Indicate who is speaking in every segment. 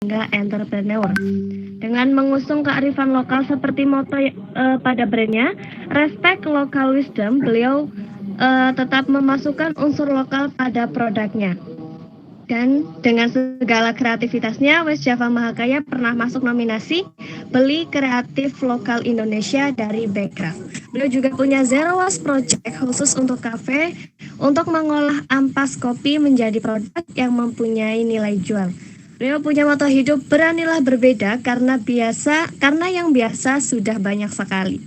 Speaker 1: hingga entrepreneur. Dengan mengusung kearifan lokal seperti moto pada brandnya, Respect Local Wisdom, beliau tetap memasukkan unsur lokal pada produknya. Dan dengan segala kreativitasnya, West Java Mahakaya pernah masuk nominasi Beli Kreatif Lokal Indonesia dari Backcraft. Beliau juga punya Zero Waste Project khusus untuk kafe untuk mengolah ampas kopi menjadi produk yang mempunyai nilai jual. Beliau punya moto hidup beranilah berbeda karena yang biasa sudah banyak sekali.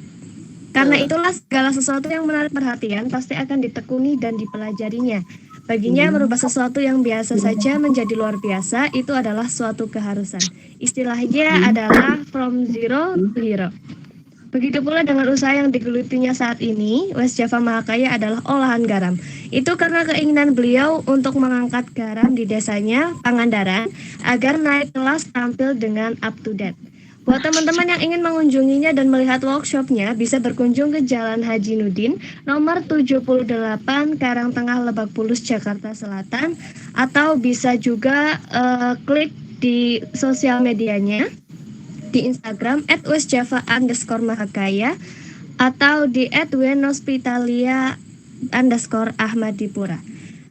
Speaker 1: Karena itulah segala sesuatu yang menarik perhatian pasti akan ditekuni dan dipelajarinya. Baginya merubah sesuatu yang biasa saja menjadi luar biasa itu adalah suatu keharusan. Istilahnya adalah from zero to hero. Begitu pula dengan usaha yang digelutinya saat ini, West Java Mahakaya adalah olahan garam. Itu karena keinginan beliau untuk mengangkat garam di desanya, Pangandaran, agar naik kelas tampil dengan up to date. Buat teman-teman yang ingin mengunjunginya dan melihat workshopnya, bisa berkunjung ke Jalan Haji Nudin, nomor 78, Karangtengah, Lebak Bulus, Jakarta Selatan, atau bisa juga klik di sosial medianya, di Instagram @westjava_mahakaya atau di @wenospitalia_ahmadipura.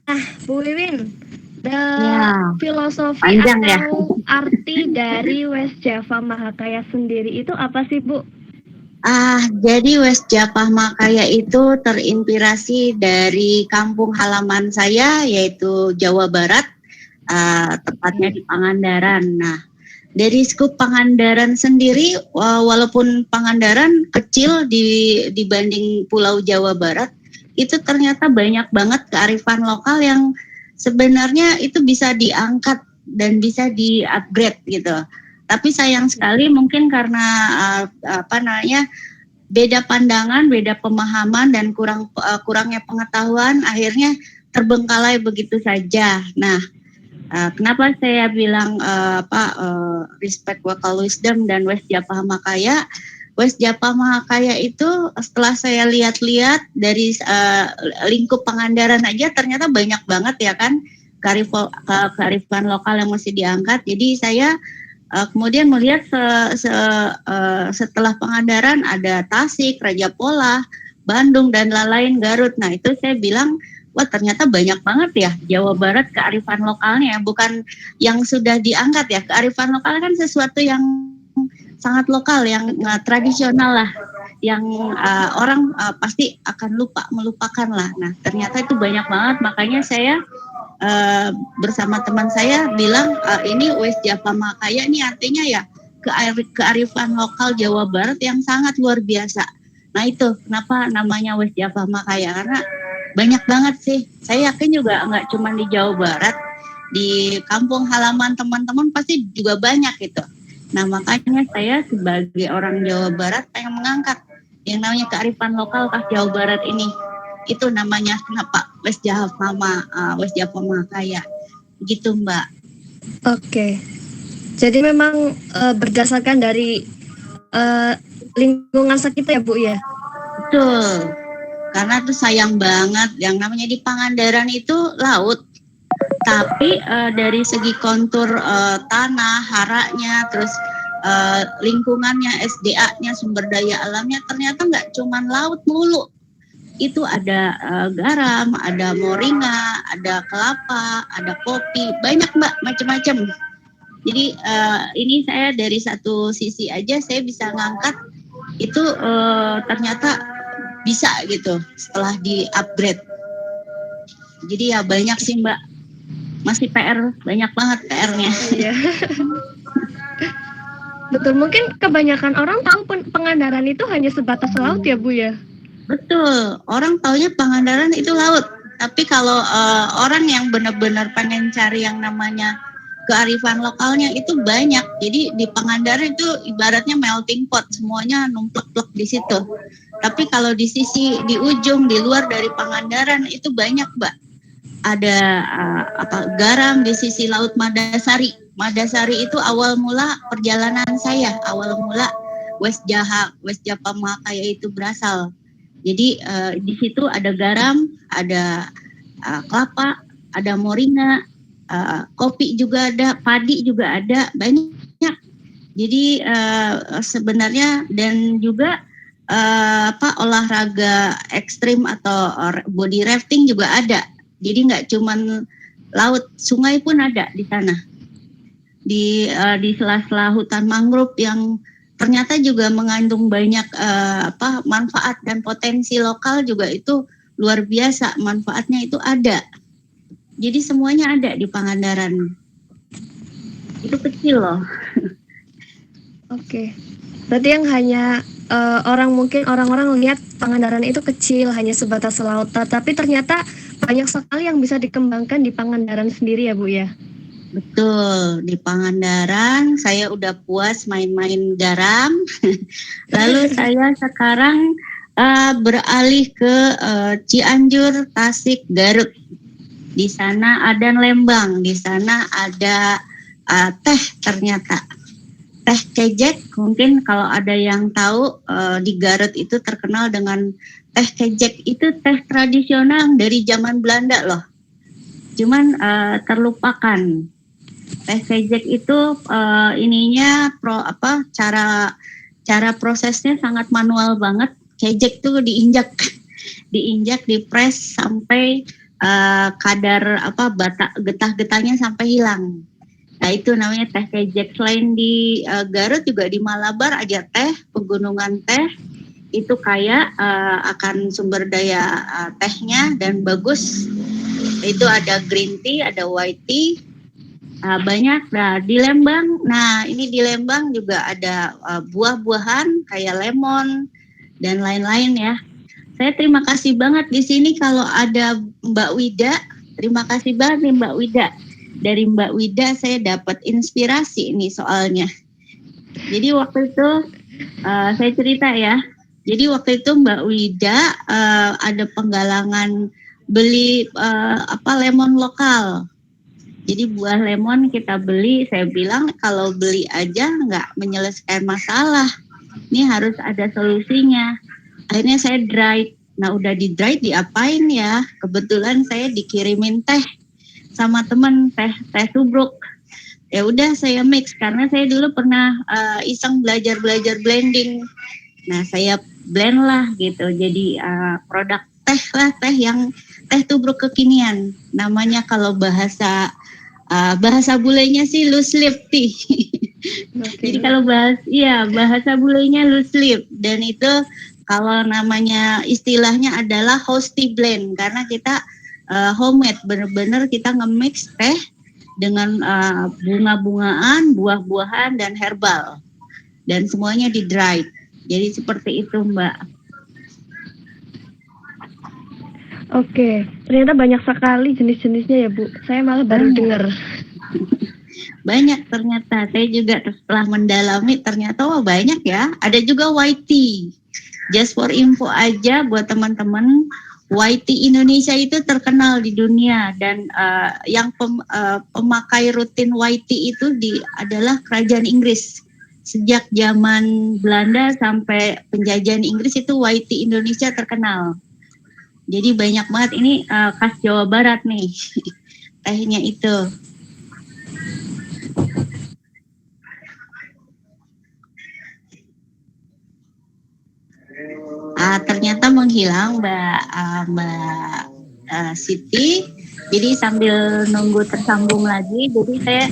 Speaker 1: Nah, Bu Wiwin,
Speaker 2: Ya,
Speaker 1: filosofi
Speaker 2: panjang ya.
Speaker 1: atau arti dari West Java Mahakaya sendiri itu apa sih, Bu?
Speaker 2: Jadi West Java Mahakaya itu terinspirasi dari kampung halaman saya, yaitu Jawa Barat, tepatnya di Pangandaran. Nah, dari skup Pangandaran sendiri, walaupun Pangandaran kecil dibanding Pulau Jawa Barat, itu ternyata banyak banget kearifan lokal yang sebenarnya itu bisa diangkat dan bisa di-upgrade gitu. Tapi sayang sekali mungkin karena beda pandangan, beda pemahaman dan kurangnya pengetahuan, akhirnya terbengkalai begitu saja. Nah, kenapa saya bilang Respect Local Wisdom dan West Java Mahakaya? West Java Mahakaya itu setelah saya lihat-lihat dari lingkup Pangandaran aja ternyata banyak banget ya kan kearifan lokal yang mesti diangkat. Jadi saya kemudian melihat setelah Pangandaran ada Tasik, Raja Polah, Bandung dan lain-lain, Garut. Nah itu saya bilang, wah ternyata banyak banget ya Jawa Barat kearifan lokalnya, bukan yang sudah diangkat ya. Kearifan lokal kan sesuatu yang sangat lokal, yang tradisional lah, yang orang pasti akan melupakan lah. Nah ternyata itu banyak banget, makanya saya bersama teman saya bilang ini West Java Mahakaya ini artinya ya kearifan lokal Jawa Barat yang sangat luar biasa. Nah itu kenapa namanya West Java Mahakaya, karena banyak banget sih. Saya yakin juga nggak cuma di Jawa Barat, di kampung halaman teman-teman pasti juga banyak gitu. Nah makanya saya sebagai orang Jawa Barat pengen mengangkat yang namanya kearifan lokal khas Jawa Barat ini. Itu namanya kenapa West Java Mahakaya gitu Mbak.
Speaker 1: Oke. Jadi memang berdasarkan dari lingkungan sekitar ya, Bu ya?
Speaker 2: Betul. Karena tuh sayang banget yang namanya di Pangandaran itu laut. Tapi dari segi kontur tanah, haranya, terus lingkungannya, SDA-nya, sumber daya alamnya ternyata nggak cuma laut mulu. Itu ada garam, ada moringa, ada kelapa, ada kopi, banyak Mbak, macam-macam. Jadi ini saya dari satu sisi aja saya bisa ngangkat itu ternyata bisa gitu setelah di-upgrade. Jadi ya banyak sih Mbak, masih PR, banyak banget PR-nya.
Speaker 1: Iya. Betul, mungkin kebanyakan orang tahu Pangandaran itu hanya sebatas laut ya, Bu ya?
Speaker 2: Betul, orang taunya Pangandaran itu laut. Tapi kalau orang yang benar-benar pengen cari yang namanya kearifan lokalnya itu banyak. Jadi di Pangandaran itu ibaratnya melting pot, semuanya numplek-plek di situ. Tapi kalau di sisi di ujung di luar dari Pangandaran itu banyak, Mbak. Ada garam di sisi Laut Madasari. Madasari itu awal mula perjalanan saya, awal mula West Java Mahakaya itu berasal. Jadi di situ ada garam, ada kelapa, ada moringa, kopi juga ada, padi juga ada, banyak. Jadi sebenarnya dan juga olahraga ekstrim atau body rafting juga ada. Jadi nggak cuman laut, sungai pun ada di sana. Di sela-sela hutan mangrove yang ternyata juga mengandung banyak manfaat dan potensi lokal juga itu luar biasa, manfaatnya itu ada. Jadi semuanya ada di Pangandaran. Itu kecil loh.
Speaker 1: Oke. Berarti yang hanya orang-orang lihat Pangandaran itu kecil, hanya sebatas laut, tapi ternyata banyak sekali yang bisa dikembangkan di Pangandaran sendiri ya Bu ya.
Speaker 2: Betul, di Pangandaran saya udah puas main-main garam. Lalu saya sekarang beralih ke Cianjur, Tasik, Garut. Di sana ada Lembang, di sana ada teh ternyata. Teh kejek, mungkin kalau ada yang tahu di Garut itu terkenal dengan teh kejek. Itu teh tradisional dari zaman Belanda loh. Cuman terlupakan. Teh kejek itu cara prosesnya sangat manual banget. Kejek tuh diinjak, dipres sampai kadar getah-getahnya sampai hilang. Nah itu namanya teh kejek. Selain di Garut juga di Malabar ada teh, pegunungan teh. Itu kaya akan sumber daya tehnya dan bagus. Itu ada green tea, ada white tea, banyak. Nah di Lembang, di Lembang juga ada buah-buahan kayak lemon dan lain-lain ya. Saya terima kasih banget di sini kalau ada Mbak Wida. Terima kasih banget nih Mbak Wida. Dari Mbak Wida saya dapat inspirasi ini soalnya. Jadi waktu itu saya cerita ya. Jadi waktu itu Mbak Wida ada penggalangan beli lemon lokal. Jadi buah lemon kita beli, saya bilang kalau beli aja nggak menyelesaikan masalah. Ini harus ada solusinya. Akhirnya saya dry. Nah udah di dry diapain ya? Kebetulan saya dikirimin teh sama temen teh tubruk. Ya udah saya mix karena saya dulu pernah iseng belajar blending. Nah saya blend lah gitu. Jadi produk teh yang teh tubruk kekinian. Namanya kalau bahasa bulenya sih loose leaf tea. Jadi kalau bahasa bulenya loose leaf, dan itu kalau namanya istilahnya adalah house tea blend karena kita homemade, bener-bener kita nge-mix teh dengan bunga-bungaan, buah-buahan dan herbal, dan semuanya di dry. Jadi seperti itu Mbak.
Speaker 1: Oke, ternyata banyak sekali jenis-jenisnya ya Bu. Saya malah baru dengar.
Speaker 2: Banyak ternyata. Saya juga setelah mendalami ternyata banyak ya. Ada juga white tea. Just for info aja buat teman-teman, white tea Indonesia itu terkenal di dunia, dan yang pemakai rutin white tea itu adalah kerajaan Inggris. Sejak zaman Belanda sampai penjajahan Inggris itu white tea Indonesia terkenal. Jadi banyak banget, ini khas Jawa Barat nih tehnya itu. Ternyata menghilang Mbak Siti. Jadi sambil nunggu tersambung lagi, jadi saya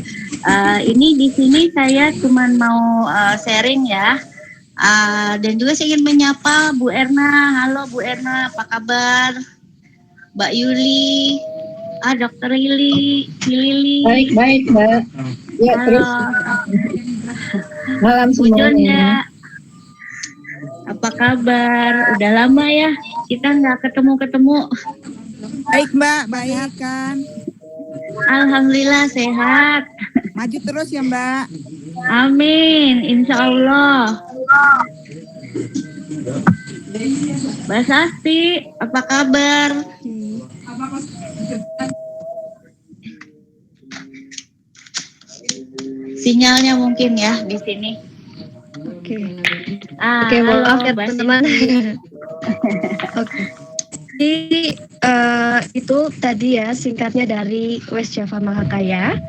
Speaker 2: ini di sini saya cuma mau sharing ya. Dan juga saya ingin menyapa Bu Erna. Halo Bu Erna, apa kabar? Mbak Yuli, Dokter Lili.
Speaker 3: Baik Mbak. Ya,
Speaker 2: halo.
Speaker 3: terus. Malam semuanya.
Speaker 2: Apa kabar? Udah lama ya kita nggak ketemu.
Speaker 4: Baik Mbak, baik kan?
Speaker 2: Alhamdulillah sehat.
Speaker 4: Maju terus ya Mbak.
Speaker 2: Amin, insya Allah. Mbak Sasti, apa kabar? Sinyalnya mungkin ya di sini.
Speaker 1: Oke, maaf ya teman-teman. Oke. Jadi itu tadi ya singkatnya dari West Java Mahakaya.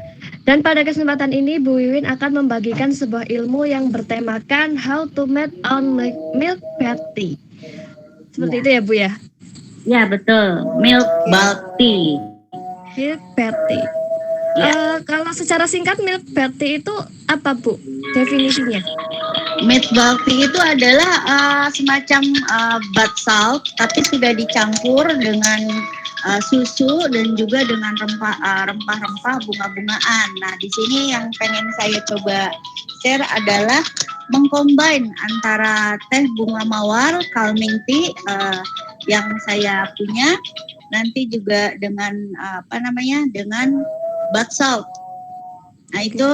Speaker 1: Dan pada kesempatan ini Bu Wiwin akan membagikan sebuah ilmu yang bertemakan How to make on milk patty. Seperti itu ya Bu ya?
Speaker 2: Ya betul, milk balti.
Speaker 1: Milk patty. Kalau secara singkat milk patty itu apa Bu definisinya?
Speaker 2: Milk balti itu adalah semacam bath salt tapi sudah dicampur dengan susu dan juga dengan rempah-rempah bunga-bungaan. Nah, di sini yang pengen saya coba share adalah mengcombine antara teh bunga mawar, calming tea yang saya punya, nanti juga dengan dengan bath salt. Nah, itu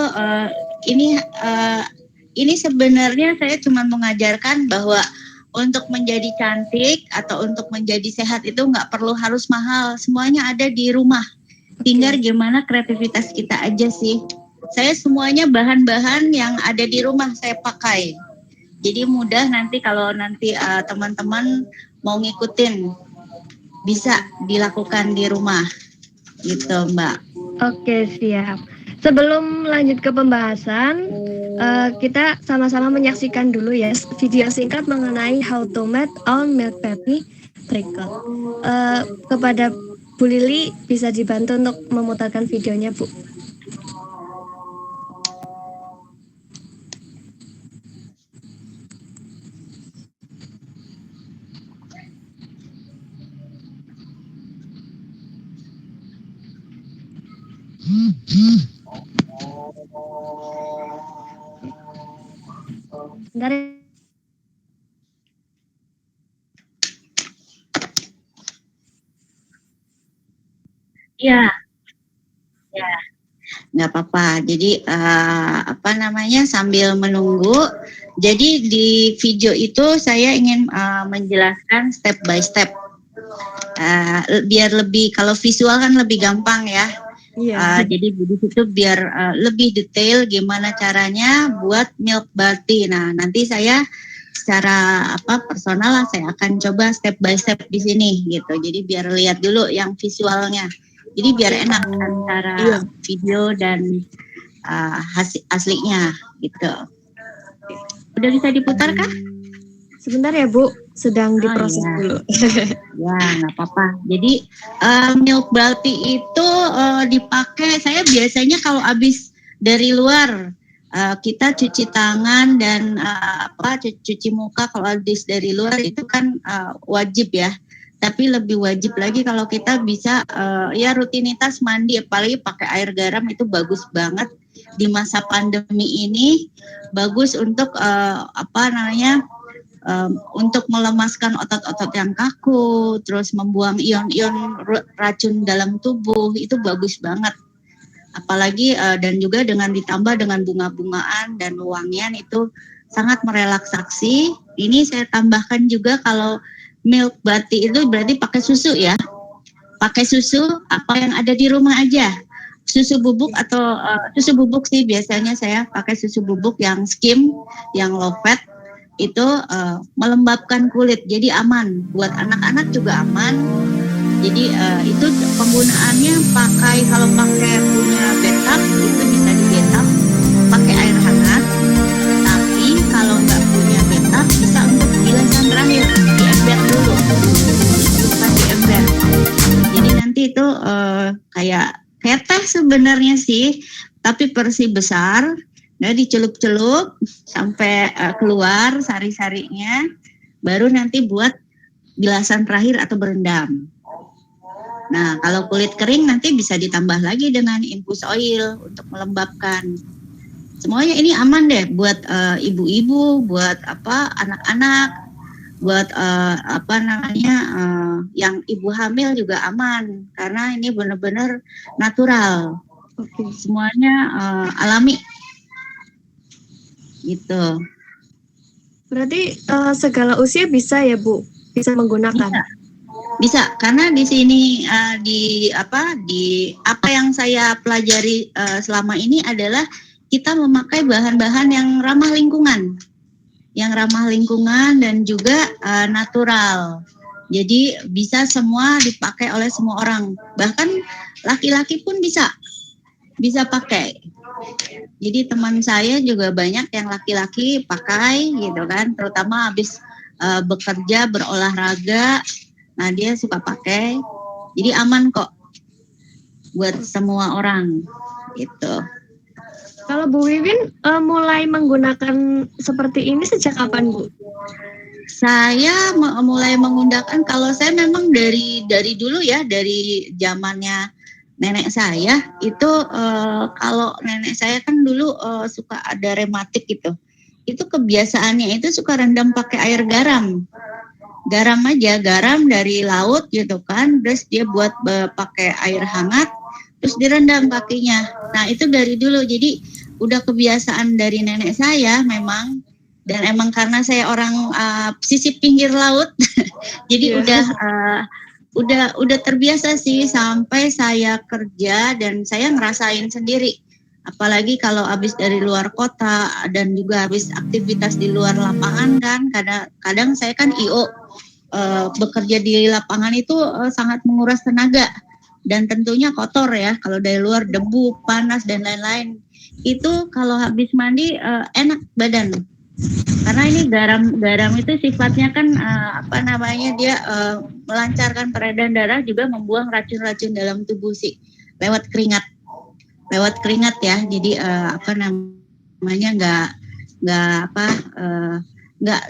Speaker 2: ini sebenarnya saya cuma mengajarkan bahwa untuk menjadi cantik atau untuk menjadi sehat itu nggak perlu harus mahal, semuanya ada di rumah. Tinggal gimana kreativitas kita aja sih. Saya semuanya bahan-bahan yang ada di rumah saya pakai. Jadi mudah nanti kalau nanti teman-teman mau ngikutin bisa dilakukan di rumah, gitu Mbak.
Speaker 1: Oke, siap. Sebelum lanjut ke pembahasan, kita sama-sama menyaksikan dulu ya video singkat mengenai how to make on milk patty treacle. Kepada Bu Lili bisa dibantu untuk memutarkan videonya, Bu. Bentar
Speaker 2: ya. Ya, nggak apa-apa. Jadi sambil menunggu. Jadi di video itu saya ingin menjelaskan step by step. Biar lebih, kalau visual kan lebih gampang ya. Jadi di situ biar lebih detail gimana caranya buat milk balti. Nah, nanti saya secara personal saya akan coba step by step di sini gitu. Jadi biar lihat dulu yang visualnya. Jadi biar enak antara video dan hasil aslinya gitu. Udah bisa diputar kah?
Speaker 1: Sebentar ya Bu, sedang diproses dulu.
Speaker 2: Ya, nggak apa-apa. Jadi milk balti itu dipakai, saya biasanya kalau habis dari luar kita cuci tangan dan cuci muka kalau habis dari luar itu kan wajib ya. Tapi lebih wajib lagi kalau kita bisa rutinitas mandi, apalagi pakai air garam itu bagus banget di masa pandemi ini. Bagus untuk untuk melemaskan otot-otot yang kaku, terus membuang ion-ion racun dalam tubuh, itu bagus banget. Apalagi dan juga dengan ditambah dengan bunga-bungaan dan wangian itu sangat merelaksasi. Ini saya tambahkan juga kalau milk balti itu berarti pakai susu ya. Pakai susu apa yang ada di rumah aja. Susu bubuk atau susu bubuk sih biasanya saya pakai susu bubuk yang skim, yang low fat. Itu melembabkan kulit, jadi aman buat anak-anak juga aman. Jadi itu penggunaannya kalau pakai punya bathtub itu bisa di bathtub pakai air hangat. Tapi kalau nggak punya bathtub bisa untuk bilasan terakhir di ember dulu, di ember. Jadi nanti itu kayak teh sebenarnya sih, tapi versi besar. Nah, dicelup-celup sampai keluar sari-sarinya, baru nanti buat bilasan terakhir atau berendam. Nah, kalau kulit kering nanti bisa ditambah lagi dengan infus oil untuk melembabkan. Semuanya ini aman deh buat ibu-ibu, buat anak-anak, buat yang ibu hamil juga aman karena ini benar-benar natural. Semuanya alami. Gitu.
Speaker 1: Berarti segala usia bisa ya Bu, bisa menggunakan.
Speaker 2: Bisa karena di sini di apa yang saya pelajari selama ini adalah kita memakai bahan-bahan yang ramah lingkungan dan juga natural. Jadi bisa semua dipakai oleh semua orang. Bahkan laki-laki pun bisa pakai. Jadi teman saya juga banyak yang laki-laki pakai gitu kan, terutama habis bekerja berolahraga. Nah, dia suka pakai. Jadi aman kok buat semua orang gitu.
Speaker 1: Kalau Bu Wiwin mulai menggunakan seperti ini sejak kapan, Bu?
Speaker 2: Saya mulai menggunakan, kalau saya memang dari dulu ya, dari zamannya nenek saya itu, kalau nenek saya kan dulu suka ada rematik gitu. Itu kebiasaannya itu suka rendam pakai air garam. Garam aja, garam dari laut gitu kan, terus dia buat pakai air hangat, terus direndam kakinya. Nah, itu dari dulu, jadi udah kebiasaan dari nenek saya memang. Dan emang karena saya orang sisi pinggir laut, jadi udah terbiasa sih sampai saya kerja dan saya ngerasain sendiri. Apalagi kalau habis dari luar kota dan juga habis aktivitas di luar lapangan kan, kadang saya kan IO, bekerja di lapangan itu sangat menguras tenaga dan tentunya kotor ya. Kalau dari luar debu, panas dan lain-lain. Itu kalau habis mandi enak badan. Karena ini garam itu sifatnya kan dia melancarkan peredaran darah, juga membuang racun-racun dalam tubuh sih lewat keringat ya. Jadi nggak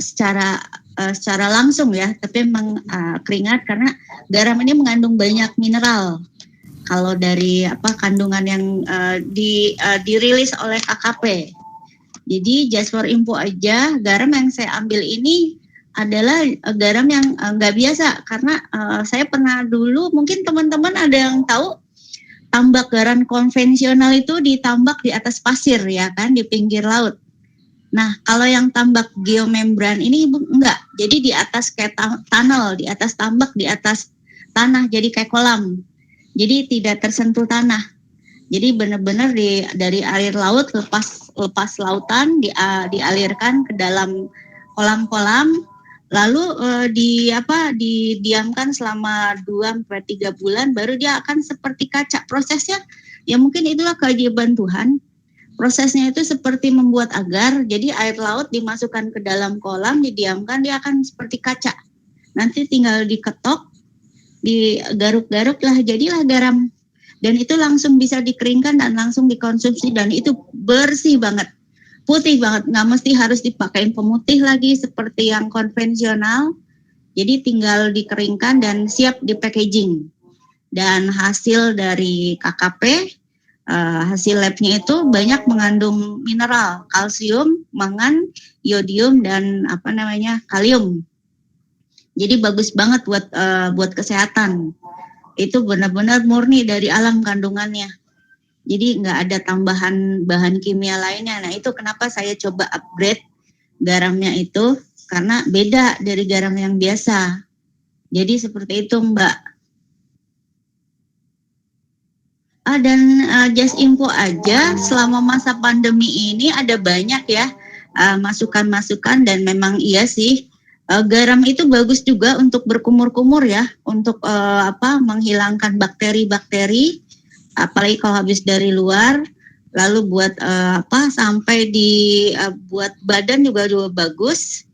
Speaker 2: secara langsung ya, tapi memang keringat, karena garam ini mengandung banyak mineral. Kalau dari kandungan yang dirilis oleh KKP. Jadi just for info aja, garam yang saya ambil ini adalah garam yang nggak biasa, karena saya pernah dulu, mungkin teman-teman ada yang tahu, tambak garam konvensional itu ditambak di atas pasir ya kan, di pinggir laut. Nah, kalau yang tambak geomembran ini enggak, jadi di atas kayak tunnel, di atas tambak, di atas tanah, jadi kayak kolam. Jadi tidak tersentuh tanah. Jadi benar-benar dari air laut lepas lautan dialirkan ke dalam kolam-kolam, lalu didiamkan selama 2-3 bulan, baru dia akan seperti kaca. Prosesnya ya mungkin itulah keajaiban Tuhan. Prosesnya itu seperti membuat agar, jadi air laut dimasukkan ke dalam kolam, didiamkan, dia akan seperti kaca. Nanti tinggal diketok, digaruk-garuk lah, jadilah garam. Dan itu langsung bisa dikeringkan dan langsung dikonsumsi, dan itu bersih banget, putih banget, nggak mesti harus dipakein pemutih lagi seperti yang konvensional. Jadi tinggal dikeringkan dan siap di packaging. Dan hasil dari KKP, hasil labnya itu banyak mengandung mineral, kalsium, mangan, iodium, dan kalium. Jadi bagus banget buat kesehatan. Itu benar-benar murni dari alam kandungannya. Jadi nggak ada tambahan bahan kimia lainnya. Nah, itu kenapa saya coba upgrade garamnya itu, karena beda dari garam yang biasa. Jadi seperti itu, Mbak. Dan just info aja, selama masa pandemi ini ada banyak ya masukan-masukan, dan memang iya sih, garam itu bagus juga untuk berkumur-kumur ya, untuk menghilangkan bakteri-bakteri, apalagi kalau habis dari luar. Lalu buat sampai buat badan juga bagus.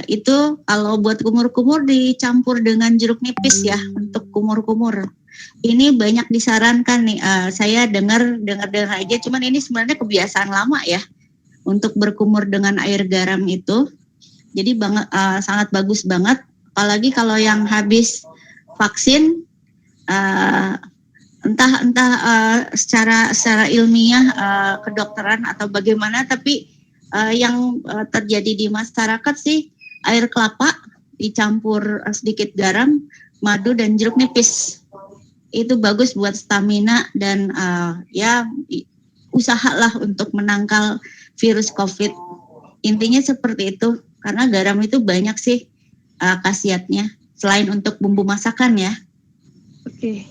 Speaker 2: Itu kalau buat kumur-kumur dicampur dengan jeruk nipis ya, untuk kumur-kumur. Ini banyak disarankan nih, saya dengar aja, cuman ini sebenarnya kebiasaan lama ya untuk berkumur dengan air garam itu. Jadi sangat bagus banget, apalagi kalau yang habis vaksin, entah secara ilmiah, kedokteran atau bagaimana, tapi yang terjadi di masyarakat sih, air kelapa dicampur sedikit garam, madu, dan jeruk nipis. Itu bagus buat stamina, dan usahalah untuk menangkal virus COVID. Intinya seperti itu. Karena garam itu banyak sih khasiatnya, selain untuk bumbu masakan ya.
Speaker 1: Oke.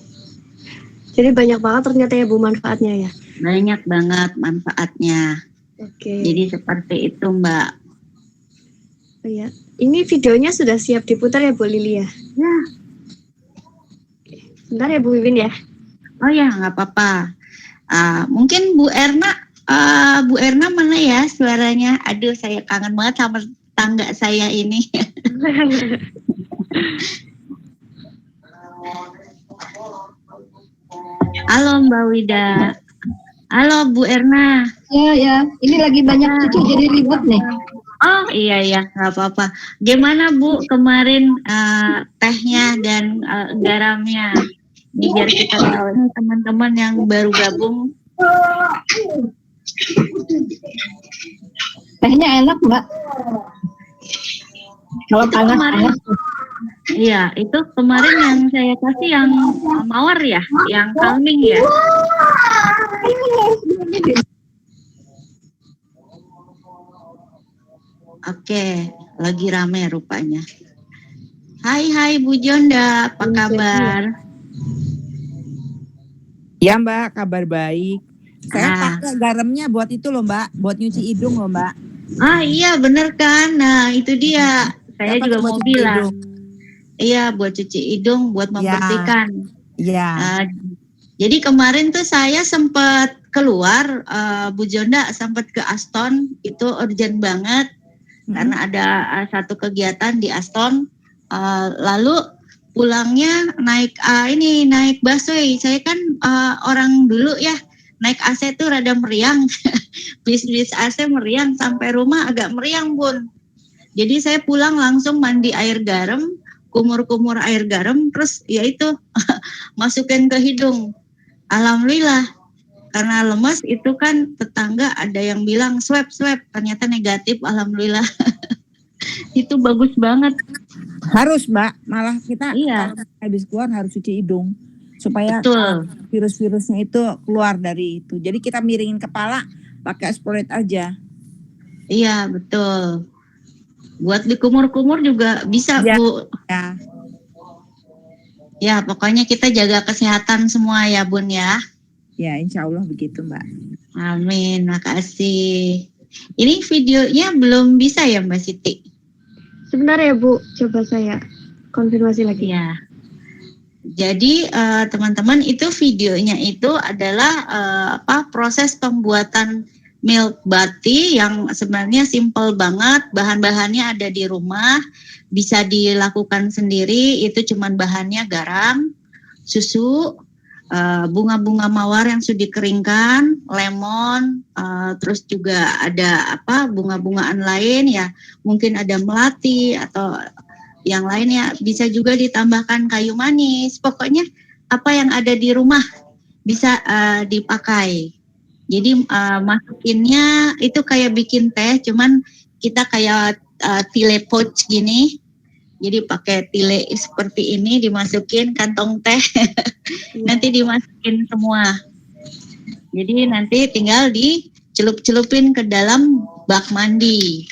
Speaker 1: Jadi banyak banget ternyata ya Bu manfaatnya ya?
Speaker 2: Banyak banget manfaatnya.
Speaker 1: Oke.
Speaker 2: Jadi seperti itu, Mbak.
Speaker 1: Oh ya, ini videonya sudah siap diputar ya Bu Lili ya?
Speaker 2: Ya.
Speaker 1: Bentar ya Bu Wiwin ya.
Speaker 2: Oh ya, nggak apa-apa. Mungkin Bu Erna mana ya suaranya? Aduh, saya kangen banget sama tangga saya ini. Halo Mbak Wida. Halo Bu Erna.
Speaker 3: Ya. Ini lagi banyak cucu jadi ribet nih.
Speaker 2: Oh iya, nggak apa-apa. Gimana Bu kemarin tehnya dan garamnya? Ini biar kita tahu nih teman-teman yang baru gabung.
Speaker 3: Tehnya enak, Mbak. Kalau
Speaker 2: Itu
Speaker 3: panas
Speaker 2: kemarin,
Speaker 3: panas.
Speaker 2: iya itu kemarin yang saya kasih yang mawar ya, yang calming ya. Oke, lagi rame rupanya. Hai Bu Jonda, apa kabar?
Speaker 4: Ya Mbak, kabar baik. Saya
Speaker 2: Ah.
Speaker 4: pakai garamnya buat itu loh Mbak, buat nyuci hidung loh Mbak.
Speaker 2: Iya bener kan, nah itu dia. Saya
Speaker 4: Dapat
Speaker 2: juga
Speaker 4: buat
Speaker 2: mau
Speaker 4: cuci
Speaker 2: bilang.
Speaker 4: hidung.
Speaker 2: Iya, buat cuci hidung, buat membersihkan.
Speaker 4: Iya.
Speaker 2: Jadi kemarin tuh saya sempat keluar, Bu Jonda sempat ke Aston, itu urgent banget karena ada satu kegiatan di Aston. Lalu pulangnya naik busway. Saya kan orang dulu ya, naik AC tuh rada meriang, bis AC meriang, sampai rumah agak meriang Bun. Jadi saya pulang langsung mandi air garam, kumur-kumur air garam, terus ya itu masukin ke hidung. Alhamdulillah, karena lemas itu kan tetangga ada yang bilang swab, ternyata negatif, alhamdulillah. Itu bagus banget.
Speaker 4: Harus Mbak, malah kita
Speaker 2: Iya.
Speaker 4: kalau habis keluar harus cuci hidung supaya
Speaker 2: Betul.
Speaker 4: virus-virusnya itu keluar dari itu. Jadi kita miringin kepala pakai Aspirate aja.
Speaker 2: Iya, betul. Buat dikumur-kumur juga bisa,
Speaker 4: Ya.
Speaker 2: Bu.
Speaker 4: Ya.
Speaker 2: Ya, pokoknya kita jaga kesehatan semua ya, Bun ya.
Speaker 4: Ya, insya Allah begitu Mbak.
Speaker 2: Amin, makasih. Ini videonya belum bisa ya Mbak Siti?
Speaker 1: Sebentar ya Bu, coba saya konfirmasi lagi.
Speaker 2: Ya. Jadi teman-teman itu videonya itu adalah proses pembuatan milk bati yang sebenarnya simple banget, bahan-bahannya ada di rumah, bisa dilakukan sendiri, itu cuman bahannya garam, susu, bunga-bunga mawar yang sudah dikeringkan, lemon, terus juga ada bunga-bungaan lain ya, mungkin ada melati atau yang lainnya, bisa juga ditambahkan kayu manis, pokoknya apa yang ada di rumah bisa dipakai. Jadi masukinnya itu kayak bikin teh, cuman kita kayak tile pouch gini. Jadi pakai tile seperti ini, dimasukin kantong teh, nanti dimasukin semua. Jadi nanti tinggal dicelup-celupin ke dalam bak mandi.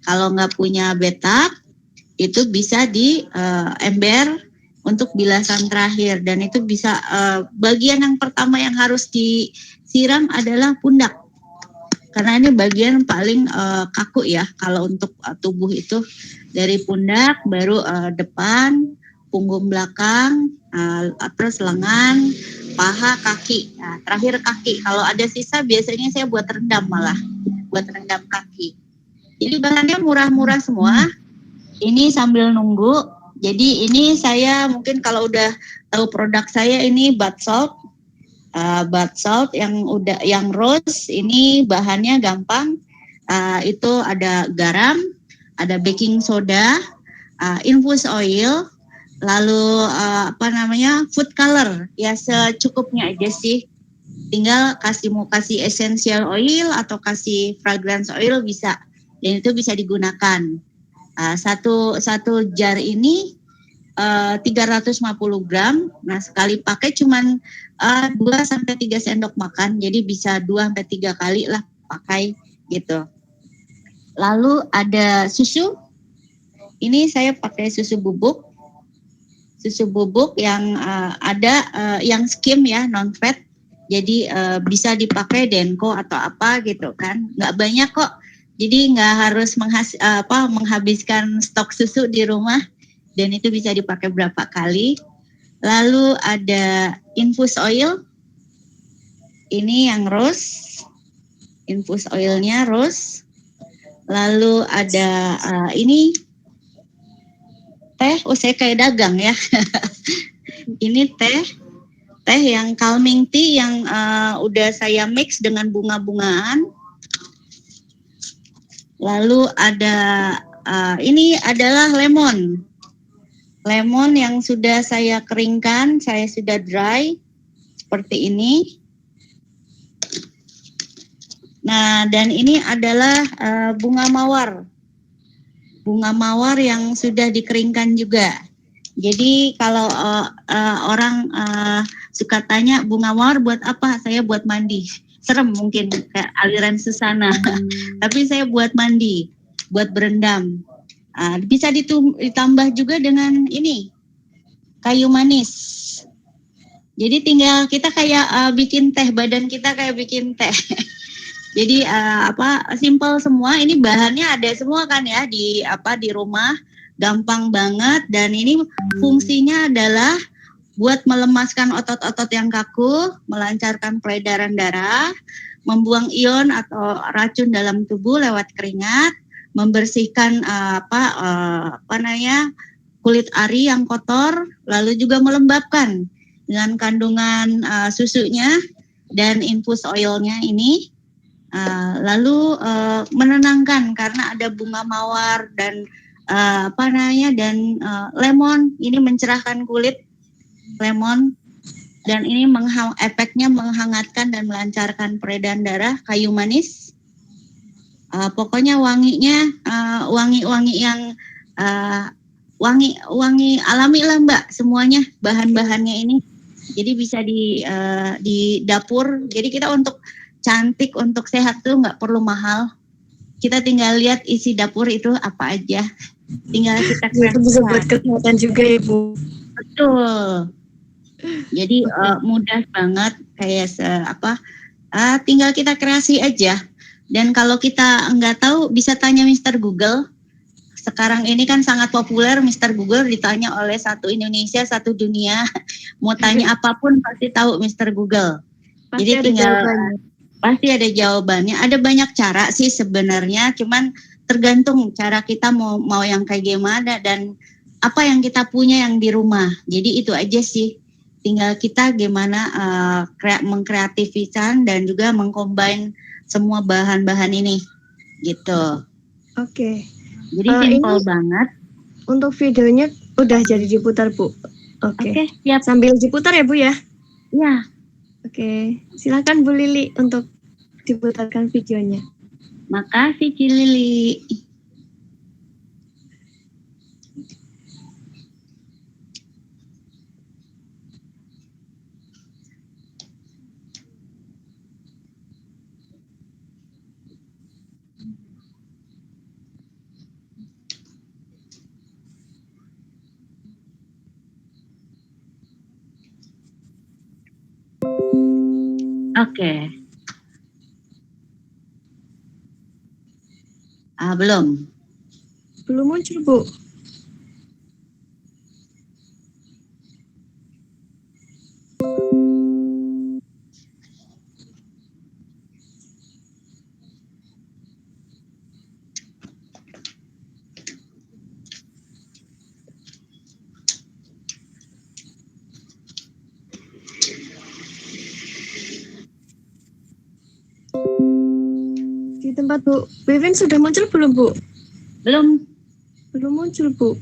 Speaker 2: Kalau nggak punya bathtub, itu bisa di ember untuk bilasan terakhir. Dan itu bisa bagian yang pertama yang harus disiram adalah pundak. Karena ini bagian paling kaku ya kalau untuk tubuh itu. Dari pundak, baru depan, punggung belakang, terus lengan, paha, kaki. Nah, terakhir kaki. Kalau ada sisa biasanya saya buat rendam malah. Buat rendam kaki. Jadi bahannya murah-murah semua. Ini sambil nunggu. Jadi ini saya mungkin kalau udah tahu produk saya ini bath salt. Bath salt yang rose ini bahannya gampang. Itu ada garam, ada baking soda, infus oil, lalu food color ya secukupnya aja sih. Tinggal mau kasih essential oil atau kasih fragrance oil bisa, dan itu bisa digunakan. Satu jar ini 350 gram. Nah, sekali pakai cuman 2-3 sendok makan, jadi bisa 2-3 kali lah pakai gitu. Lalu ada susu. Ini saya pakai susu bubuk. Susu bubuk yang ada yang skim ya, non fat. Jadi bisa dipakai Denko atau apa gitu kan. Nggak banyak kok. Jadi nggak harus menghabiskan stok susu di rumah dan itu bisa dipakai berapa kali. Lalu ada infus oil, ini yang rose, infus oilnya rose. Lalu ada ini teh, saya kayak dagang ya. Ini teh yang calming tea yang udah saya mix dengan bunga-bungaan. Lalu ada ini adalah lemon. Lemon yang sudah saya keringkan, saya sudah dry seperti ini. Nah, dan ini adalah bunga mawar. Bunga mawar yang sudah dikeringkan juga. Jadi kalau orang suka tanya bunga mawar buat apa? Saya buat mandi. Serem mungkin kayak aliran Susana. Tapi saya buat mandi, buat berendam. Bisa ditambah juga dengan ini kayu manis. Jadi tinggal kita kayak bikin teh, badan kita kayak bikin teh. Jadi simple semua. Ini bahannya ada semua kan ya di rumah, gampang banget. Dan ini fungsinya adalah buat melemaskan otot-otot yang kaku, melancarkan peredaran darah, membuang ion atau racun dalam tubuh lewat keringat, membersihkan kulit ari yang kotor, lalu juga melembabkan dengan kandungan susunya dan infus oilnya ini. Lalu menenangkan karena ada bunga mawar dan lemon, ini mencerahkan kulit lemon, dan ini efeknya menghangatkan dan melancarkan peredaran darah. Kayu manis, pokoknya wanginya wangi-wangi yang wangi alami lah Mbak, semuanya bahan-bahannya ini. Jadi bisa di dapur. Jadi kita untuk cantik, untuk sehat tuh nggak perlu mahal. Kita tinggal lihat isi dapur itu apa aja. Tinggal kita
Speaker 5: Itu bisa buat kesehatan juga ya Bu.
Speaker 2: Betul. Jadi mudah banget kayak tinggal kita kreasi aja. Dan kalau kita nggak tahu bisa tanya Mr. Google. Sekarang ini kan sangat populer Mr. Google, ditanya oleh satu Indonesia, satu dunia. Mau tanya apapun pasti tahu Mr. Google.
Speaker 5: Pasti
Speaker 2: Jadi tinggal
Speaker 5: jawabannya.
Speaker 2: pasti ada jawabannya. Ada banyak cara sih sebenarnya, cuman tergantung cara kita mau yang kayak gimana dan apa yang kita punya yang di rumah. Jadi itu aja sih. Tinggal kita gimana mengkreatifkan dan juga mengcombine semua bahan-bahan ini gitu.
Speaker 5: Oke.
Speaker 2: Jadi simpel banget.
Speaker 5: Untuk videonya udah jadi diputar Bu. Oke.
Speaker 2: Siap.
Speaker 5: Sambil diputar ya Bu ya.
Speaker 2: Ya.
Speaker 5: Oke. Silakan Bu Lili untuk diputarkan videonya.
Speaker 2: Makasih Cilili. Oke. Belum.
Speaker 5: Belum muncul Bu. Di tempat Bu Bevin sudah muncul belum Bu?
Speaker 2: Belum.
Speaker 5: Belum muncul Bu.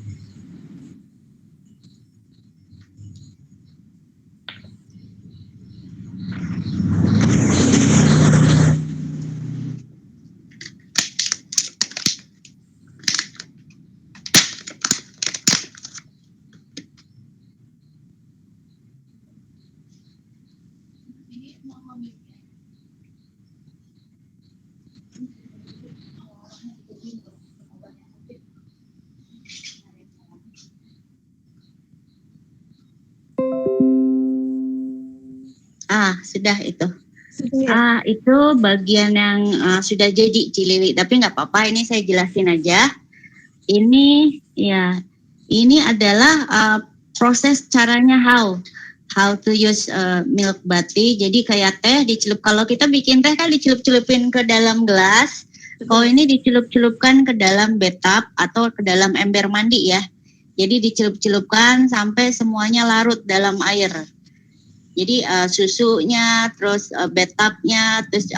Speaker 2: Sudah itu. Itu bagian yang sudah jadi Cilili, tapi nggak apa-apa, ini saya jelasin aja. Ini ya, ini adalah proses caranya how to use milk bati. Jadi kayak teh dicelup, kalau kita bikin teh kan dicelup-celupin ke dalam gelas. Kalau ini dicelup-celupkan ke dalam bathtub atau ke dalam ember mandi ya. Jadi dicelup-celupkan sampai semuanya larut dalam air. Jadi susunya, terus bathtubnya, terus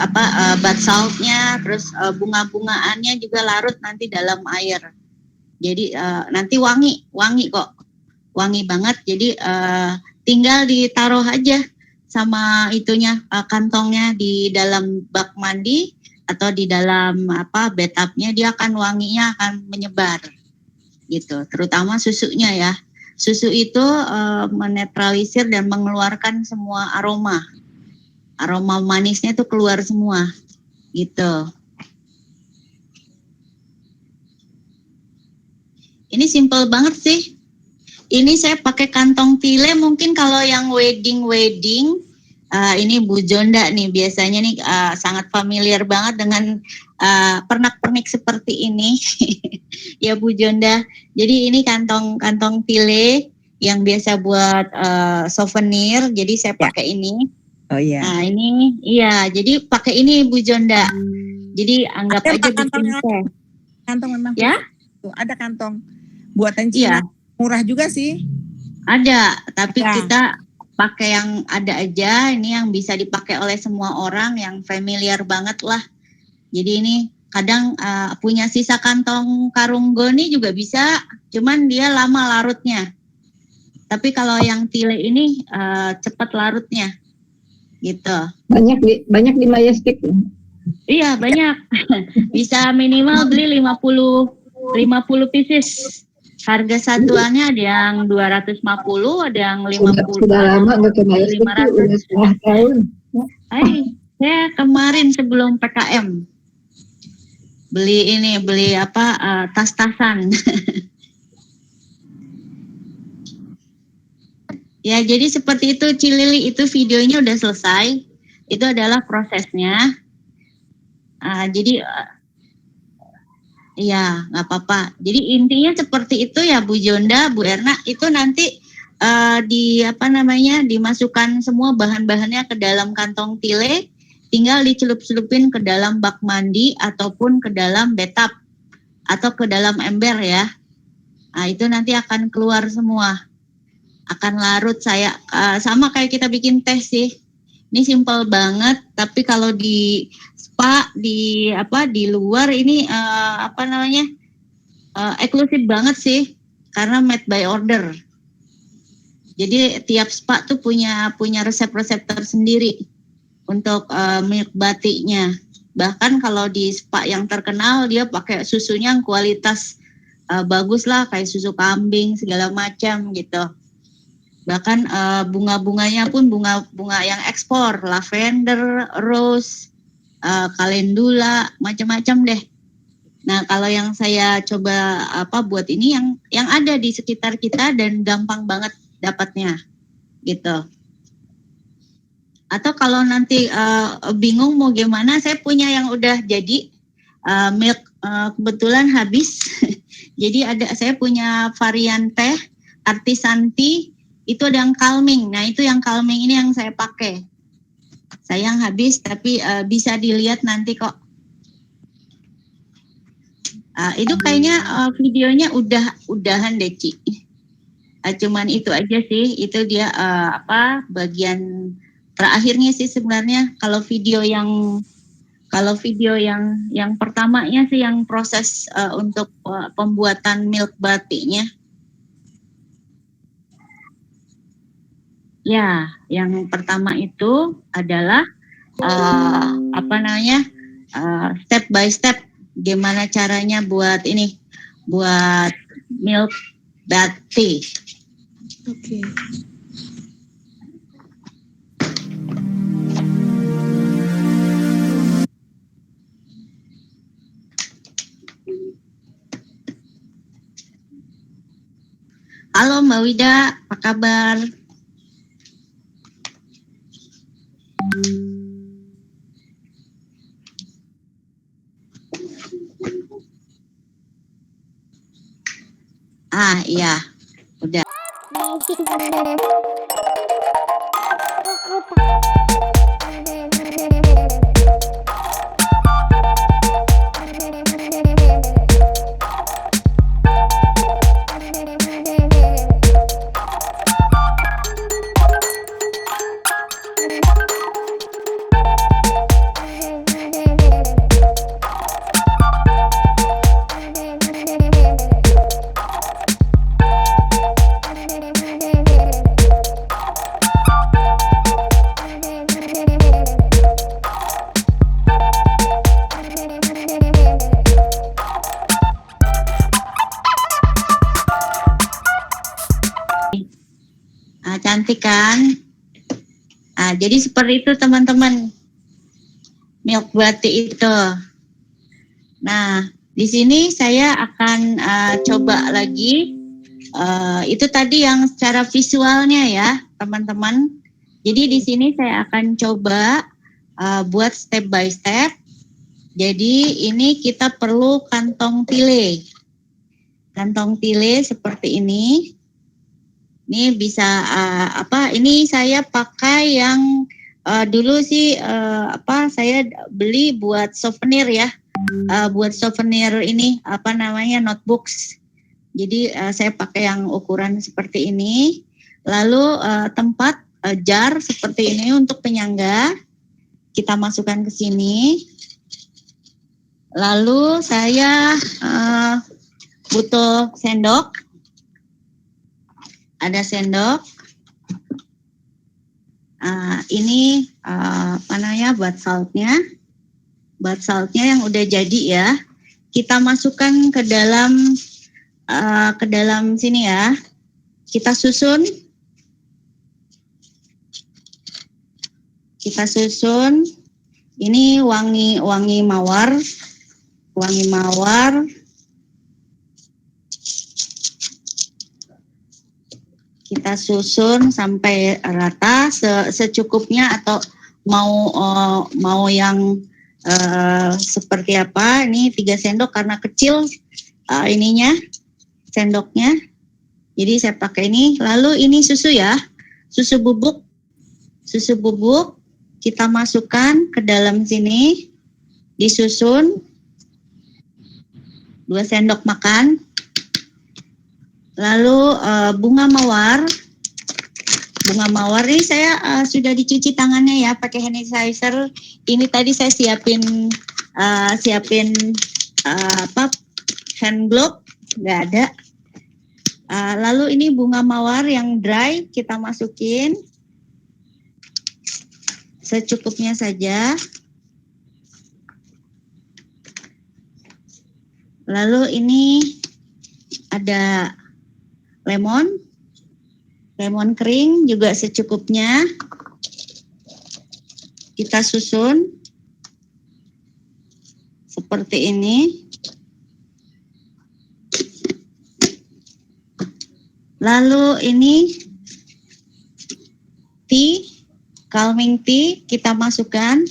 Speaker 2: bath saltnya, terus bunga-bungaannya juga larut nanti dalam air. Jadi nanti wangi kok, wangi banget. Jadi tinggal ditaruh aja sama itunya kantongnya di dalam bak mandi atau di dalam bathtubnya, dia akan wanginya akan menyebar gitu. Terutama susunya ya. Susu itu menetralisir dan mengeluarkan semua aroma manisnya itu keluar semua gitu. Ini simple banget sih. Ini saya pakai kantong tile, mungkin kalau yang wedding ini Bu Jonda nih biasanya nih sangat familiar banget dengan pernak-pernik seperti ini. Ya Bu Jonda. Jadi ini kantong tile yang biasa buat souvenir. Jadi saya pakai ini.
Speaker 4: Oh iya.
Speaker 2: Nah ini iya. Jadi pakai ini Bu Jonda. Jadi anggap aja bikin teh.
Speaker 4: Kantong memang.
Speaker 2: Ya?
Speaker 4: Tuh, ada kantong buatan Cina.
Speaker 2: Iya.
Speaker 4: Murah juga sih.
Speaker 2: Ada, tapi
Speaker 4: Ya.
Speaker 2: kita pakai yang ada aja. Ini yang bisa dipakai oleh semua orang, yang familiar banget lah. Jadi ini kadang punya sisa kantong karung goni juga bisa, cuman dia lama larutnya. Tapi kalau yang tile ini cepat larutnya, gitu.
Speaker 3: Banyak di Majestic.
Speaker 2: Iya banyak, bisa minimal beli 50 pieces. Harga satuannya ada yang 250, ada yang 50.
Speaker 3: Sudah lama nggak ke Majestic, udah setengah tahun.
Speaker 2: Saya kemarin sebelum PKM beli tas-tasan. Ya, jadi seperti itu Cilili, itu videonya udah selesai. Itu adalah prosesnya. Jadi ya nggak apa-apa. Jadi intinya seperti itu ya Bu Jonda, Bu Erna. Itu nanti dimasukkan semua bahan-bahannya ke dalam kantong tile. Tinggal dicelup-celupin ke dalam bak mandi ataupun ke dalam bathtub atau ke dalam ember ya. Nah, itu nanti akan keluar semua. Akan larut sama kayak kita bikin teh sih. Ini simple banget, tapi kalau di spa di luar ini eksklusif banget sih karena made by order. Jadi tiap spa tuh punya resep-resep tersendiri untuk milk batiknya. Bahkan kalau di spa yang terkenal dia pakai susunya yang kualitas bagus lah, kayak susu kambing segala macam gitu. Bahkan bunga-bunganya pun bunga yang ekspor, lavender, rose, kalendula, macam-macam deh. Nah, kalau yang saya coba buat ini yang ada di sekitar kita dan gampang banget dapatnya, gitu. Atau kalau nanti bingung mau gimana, saya punya yang udah jadi milk kebetulan habis. Jadi saya punya varian teh artisan tea, itu ada yang calming. Nah, itu yang calming ini yang saya pakai. Sayang habis, tapi bisa dilihat nanti kok. Itu kayaknya videonya udahan deh, Ci. Cuman itu aja sih, itu dia bagian terakhirnya sih sebenarnya. Kalau video yang pertamanya sih yang proses untuk pembuatan milk batiknya. Ya, yang pertama itu adalah step by step gimana caranya buat milk batik.
Speaker 5: Oke.
Speaker 2: Halo Mbak Wida, apa kabar? Iya, udah. Cantik kan? Jadi seperti itu teman-teman. Milk Bati itu. Nah, di sini saya akan coba lagi. Itu tadi yang secara visualnya ya, teman-teman. Jadi di sini saya akan coba buat step by step. Jadi ini kita perlu kantong tile. Kantong tile seperti ini. Ini bisa ini saya pakai yang dulu sih saya beli buat souvenir ya. Buat souvenir ini notebooks. Jadi saya pakai yang ukuran seperti ini. Lalu tempat jar seperti ini untuk penyangga. Kita masukkan ke sini. Lalu saya butuh sendok. Ada sendok. Ini bath saltnya. Bath saltnya yang udah jadi ya. Kita masukkan ke dalam sini ya. Kita susun. Ini wangi mawar. Wangi mawar. Kita susun sampai rata secukupnya atau mau yang seperti apa. Ini 3 sendok karena kecil ininya sendoknya. Jadi saya pakai ini. Lalu ini susu ya. Susu bubuk. Susu bubuk kita masukkan ke dalam sini. Disusun 2 sendok makan. Lalu bunga mawar. Bunga mawar ini saya sudah dicuci tangannya ya pakai hand sanitizer. Ini tadi saya siapin hand glove, nggak ada. Lalu ini bunga mawar yang dry kita masukin secukupnya saja. Lalu ini ada lemon kering juga secukupnya. Kita susun seperti ini. Lalu ini calming tea kita masukkan.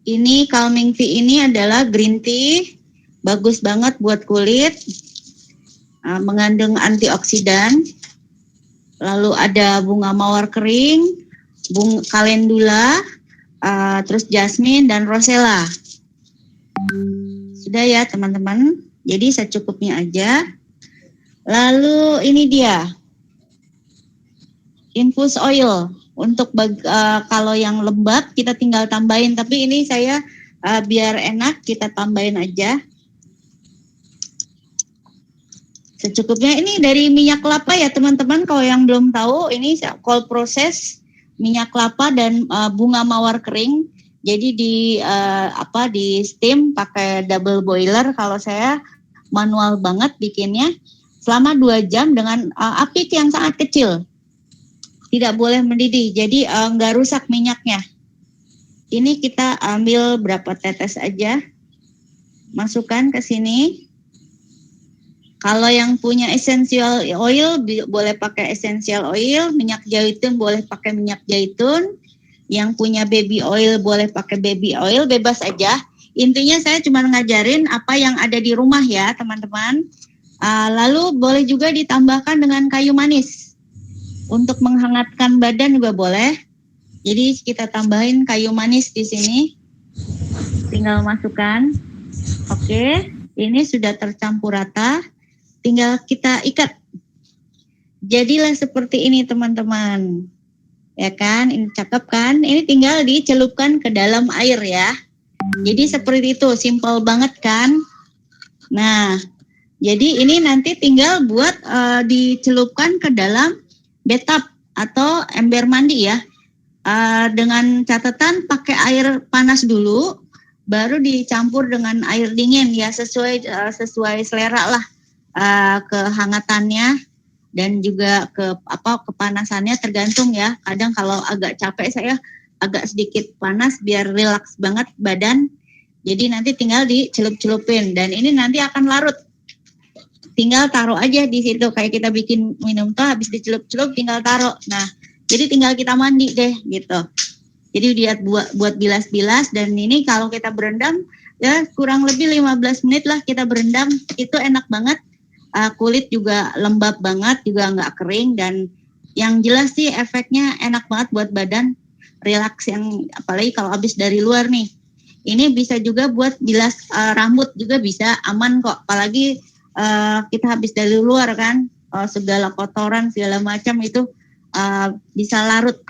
Speaker 2: Ini calming tea ini adalah green tea, bagus banget buat kulit. Mengandung antioksidan. Lalu ada bunga mawar kering, kalendula, terus jasmine dan rosella. Sudah ya teman-teman. Jadi secukupnya aja. Lalu ini dia infus oil. Untuk kalau yang lembab kita tinggal tambahin. Tapi ini saya biar enak kita tambahin aja. Secukupnya. Ini dari minyak kelapa ya teman-teman. Kalau yang belum tahu, ini cold process minyak kelapa dan bunga mawar kering. Jadi di steam pakai double boiler. Kalau saya manual banget bikinnya selama 2 jam dengan api yang sangat kecil. Tidak boleh mendidih. Jadi nggak rusak minyaknya. Ini kita ambil berapa tetes aja. Masukkan ke sini. Kalau yang punya essential oil boleh pakai essential oil, minyak zaitun boleh pakai minyak zaitun. Yang punya baby oil boleh pakai baby oil, bebas aja. Intinya saya cuma ngajarin apa yang ada di rumah ya teman-teman. Lalu boleh juga ditambahkan dengan kayu manis. Untuk menghangatkan badan juga boleh. Jadi kita tambahin kayu manis di sini. Tinggal masukkan. Oke, ini sudah tercampur rata. Tinggal kita ikat. Jadilah seperti ini teman-teman. Ya kan, ini cakep kan? Ini tinggal dicelupkan ke dalam air ya. Jadi seperti itu, simple banget kan? Nah, jadi ini nanti tinggal buat dicelupkan ke dalam bathtub atau ember mandi ya. Dengan catatan pakai air panas dulu, baru dicampur dengan air dingin ya, sesuai selera lah kehangatannya. Dan juga kepanasannya tergantung ya. Kadang kalau agak capek saya agak sedikit panas biar rileks banget badan. Jadi nanti tinggal dicelup-celupin dan ini nanti akan larut. Tinggal taruh aja di situ kayak kita bikin minum tuh habis dicelup-celup tinggal taruh. Nah, jadi tinggal kita mandi deh gitu. Jadi dia buat bilas-bilas dan ini kalau kita berendam ya kurang lebih 15 menit lah kita berendam. Itu enak banget. Kulit juga lembab banget, juga nggak kering dan yang jelas sih efeknya enak banget buat badan, rileks yang apalagi kalau habis dari luar nih. Ini bisa juga buat bilas rambut juga bisa aman kok, apalagi kita habis dari luar kan, segala kotoran segala macam itu bisa larut,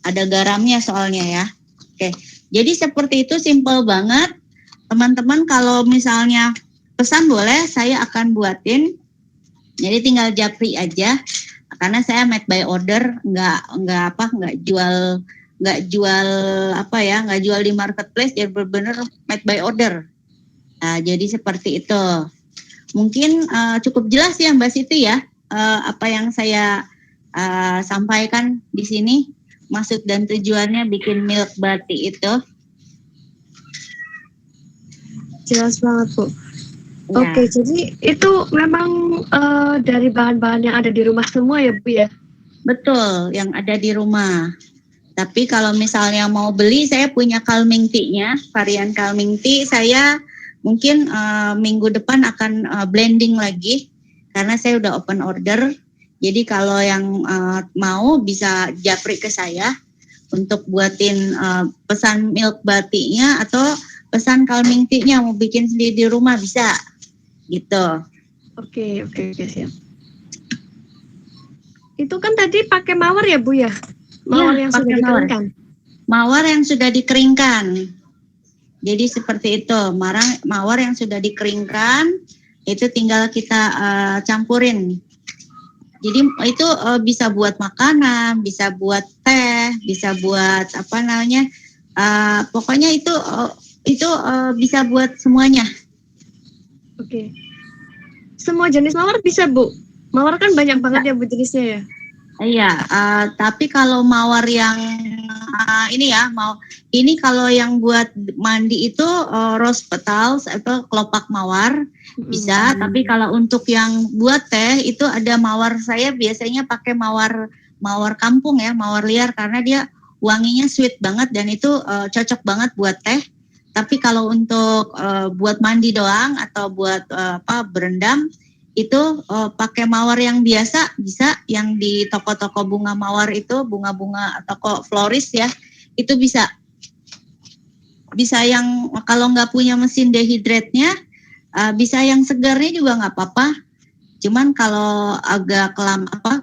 Speaker 2: ada garamnya soalnya ya. Oke, jadi seperti itu simple banget teman-teman. Kalau misalnya pesan boleh, saya akan buatin. Jadi tinggal japri aja. Karena saya made by order, nggak jual di marketplace, jadi benar-benar made by order. Jadi seperti itu. Mungkin cukup jelas ya Mbak Siti ya, apa yang saya sampaikan di sini, maksud dan tujuannya bikin milk batik itu.
Speaker 5: Jelas banget Bu.
Speaker 2: Ya.
Speaker 5: Oke, jadi itu memang dari bahan-bahan yang ada di rumah semua ya Bu ya?
Speaker 2: Betul, yang ada di rumah. Tapi kalau misalnya mau beli, saya punya calming tea-nya, varian calming tea. Saya mungkin minggu depan akan blending lagi, karena saya udah open order. Jadi kalau yang mau bisa japri ke saya untuk buatin pesan milk batiknya atau pesan calming tea-nya mau bikin sendiri di rumah bisa. Gitu.
Speaker 5: Oke, siap. Itu kan tadi pakai mawar ya Bu ya? Mawar yang sudah dikeringkan.
Speaker 2: Mawar yang sudah dikeringkan. Jadi seperti itu, mawar yang sudah dikeringkan itu tinggal kita campurin. Jadi itu bisa buat makanan, bisa buat teh, bisa buat pokoknya itu bisa buat semuanya.
Speaker 5: Oke. Semua jenis mawar bisa Bu? Mawar kan banyak banget ya Bu jenisnya ya?
Speaker 2: Iya, tapi kalau mawar yang ini kalau yang buat mandi itu rose petals atau kelopak mawar bisa. Tapi kalau untuk yang buat teh itu ada mawar, saya biasanya pakai mawar kampung ya, mawar liar karena dia wanginya sweet banget dan itu cocok banget buat teh. Tapi kalau untuk buat mandi doang atau buat berendam itu pakai mawar yang biasa bisa, yang di toko-toko bunga mawar itu, bunga-bunga toko floris ya, itu bisa yang kalau nggak punya mesin dehydrate-nya bisa yang segarnya juga nggak apa-apa. Cuman kalau agak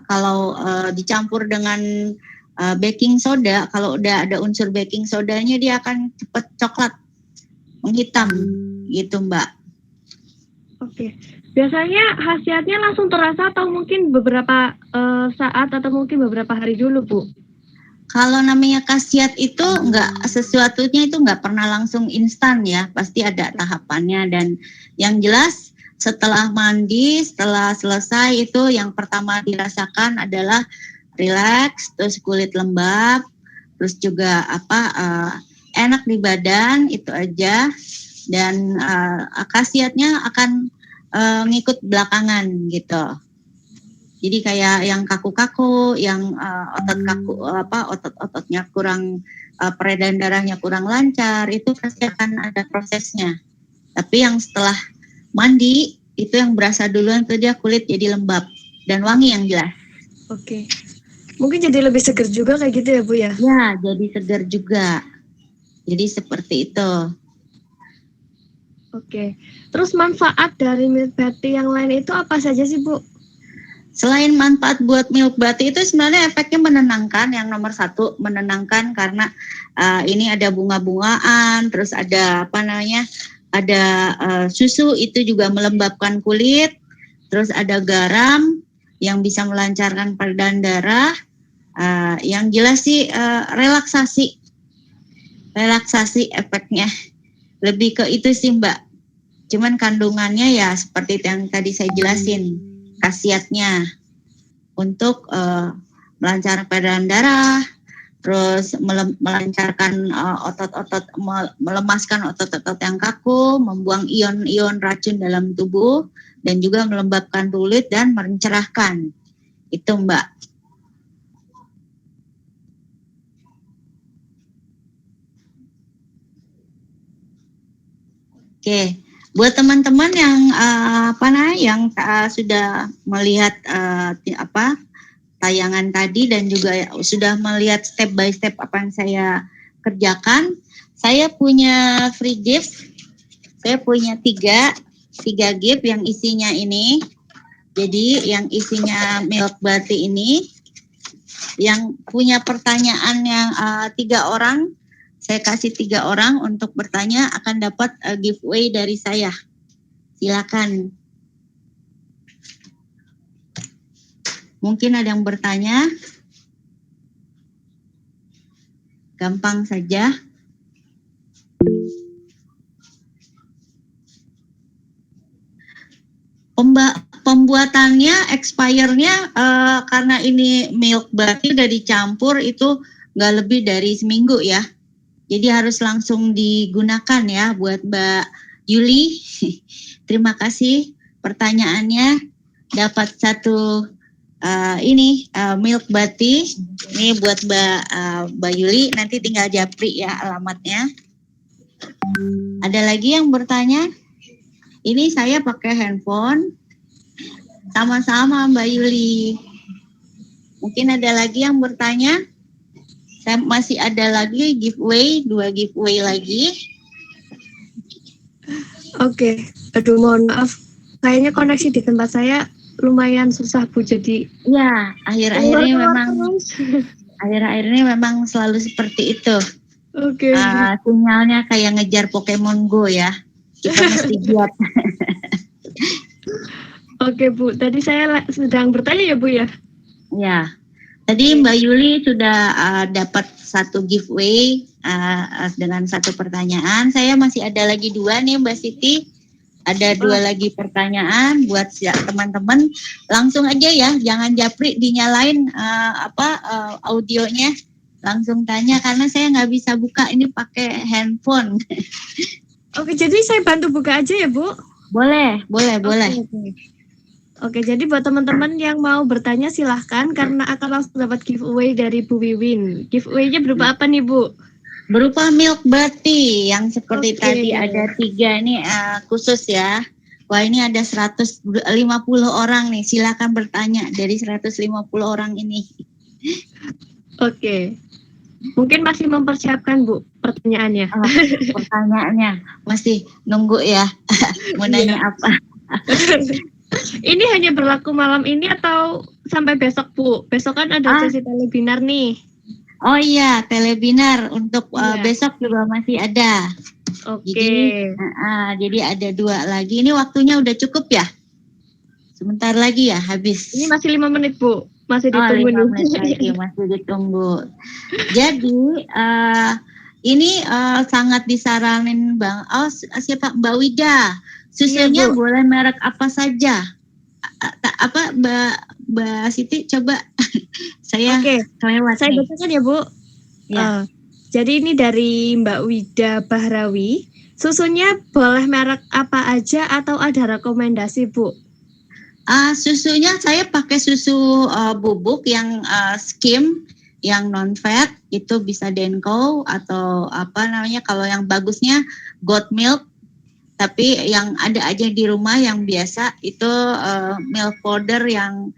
Speaker 2: kalau dicampur dengan baking soda, kalau udah ada unsur baking sodanya dia akan cepat coklat menghitam gitu Mbak.
Speaker 1: Oke. Biasanya khasiatnya langsung terasa atau mungkin beberapa saat atau mungkin beberapa hari dulu Bu?
Speaker 2: Kalau namanya khasiat itu sesuatunya itu nggak pernah langsung instan ya, pasti ada tahapannya. Dan yang jelas setelah mandi, setelah selesai itu yang pertama dirasakan adalah rileks, terus kulit lembab, terus juga enak di badan, itu aja. Dan khasiatnya akan ngikut belakangan gitu. Jadi kayak yang kaku-kaku, yang otot kaku, otot-ototnya kurang peredaran darahnya kurang lancar, itu pasti akan ada prosesnya. Tapi yang setelah mandi, itu yang berasa duluan itu dia kulit jadi lembab dan wangi yang jelas.
Speaker 5: Oke. Mungkin jadi lebih seger juga kayak gitu ya Bu ya?
Speaker 2: Ya, jadi segar juga. Jadi seperti itu.
Speaker 5: Oke. Terus manfaat dari milk bati yang lain itu apa saja sih Bu?
Speaker 2: Selain manfaat buat milk bati itu sebenarnya efeknya menenangkan. Yang nomor satu menenangkan karena ini ada bunga-bungaan, terus ada ada susu itu juga melembabkan kulit, terus ada garam yang bisa melancarkan peredaran darah. Yang jelas sih relaksasi efeknya lebih ke itu sih Mbak. Cuman kandungannya ya seperti yang tadi saya jelasin. Khasiatnya untuk melancarkan peredaran darah, terus melancarkan otot-otot, melemaskan otot-otot yang kaku, membuang ion-ion racun dalam tubuh, dan juga melembabkan kulit dan mencerahkan. Itu Mbak. Oke. Buat teman-teman yang sudah melihat tayangan tadi dan juga sudah melihat step by step apa yang saya kerjakan, saya punya free gift. Saya punya tiga gift yang isinya ini. Jadi yang isinya milk bati ini, yang punya pertanyaan yang 3 orang. Saya kasih 3 orang untuk bertanya akan dapat giveaway dari saya. Silakan. Mungkin ada yang bertanya. Gampang saja. Pembuatannya, expire-nya karena ini milk bati udah dicampur itu nggak lebih dari seminggu ya. Jadi harus langsung digunakan ya buat Mbak Yuli. Terima kasih pertanyaannya. Dapat satu milk bati. Ini buat Mbak Yuli. Nanti tinggal japri ya alamatnya. Ada lagi yang bertanya? Ini saya pakai handphone. Sama-sama Mbak Yuli. Mungkin ada lagi yang bertanya? Saya masih ada lagi giveaway, 2 giveaway lagi.
Speaker 5: Oke. Aduh mohon maaf. Kayaknya koneksi di tempat saya lumayan susah Bu, jadi
Speaker 2: Ya, akhir-akhir ini memang selalu seperti itu.
Speaker 5: Oke.
Speaker 2: Sinyalnya kayak ngejar Pokemon Go ya. Kita mesti giat.
Speaker 5: Oke Bu, tadi saya sedang bertanya ya Bu ya?
Speaker 2: Ya, tadi Mbak Yuli sudah dapat satu giveaway dengan satu pertanyaan. Saya masih ada lagi 2 nih Mbak Siti. Ada 2 lagi pertanyaan buat teman-teman. Langsung aja ya, jangan japri, dinyalain audionya. Langsung tanya karena saya nggak bisa buka ini pakai handphone.
Speaker 5: Oke, jadi saya bantu buka aja ya Bu?
Speaker 2: Boleh.
Speaker 5: Oke, jadi buat teman-teman yang mau bertanya silahkan karena akan langsung dapat giveaway dari Bu Wiwin. Giveaway-nya berupa apa nih Bu?
Speaker 2: Berupa milk bati yang seperti
Speaker 5: Oke.
Speaker 2: tadi ada 3 ini khusus ya. Wah ini ada 150 orang nih, silakan bertanya dari 150 orang ini.
Speaker 5: Oke. Mungkin masih mempersiapkan Bu pertanyaannya.
Speaker 2: Pertanyaannya masih nunggu ya, mau nanya apa?
Speaker 5: Ini hanya berlaku malam ini atau sampai besok Bu? Besok kan ada sesi webinar nih.
Speaker 2: Oh iya, telebinar untuk
Speaker 5: Iya.
Speaker 2: besok juga masih ada.
Speaker 5: Oke.
Speaker 2: Jadi ada 2 lagi. Ini waktunya udah cukup ya? Sebentar lagi ya habis.
Speaker 5: Ini masih 5 menit Bu. Masih ditunggu
Speaker 2: 5 menit
Speaker 5: nih.
Speaker 2: lagi masih ditunggu. Jadi ini sangat disaranin siapa Mbak Wida. Susunya
Speaker 5: Iya, Bu.
Speaker 2: boleh merek apa saja. Mbak Siti coba saya
Speaker 5: Oke.
Speaker 2: kelewat
Speaker 5: Saya
Speaker 2: nih.
Speaker 5: bacakan ya Bu.
Speaker 2: Ya.
Speaker 5: Jadi ini dari Mbak Wida Bahrawi. Susunya boleh merek apa aja atau ada rekomendasi Bu?
Speaker 2: Susunya saya pakai susu bubuk yang skim yang non fat itu bisa Denko atau apa namanya, kalau yang bagusnya goat milk. Tapi yang ada aja di rumah yang biasa itu milk powder yang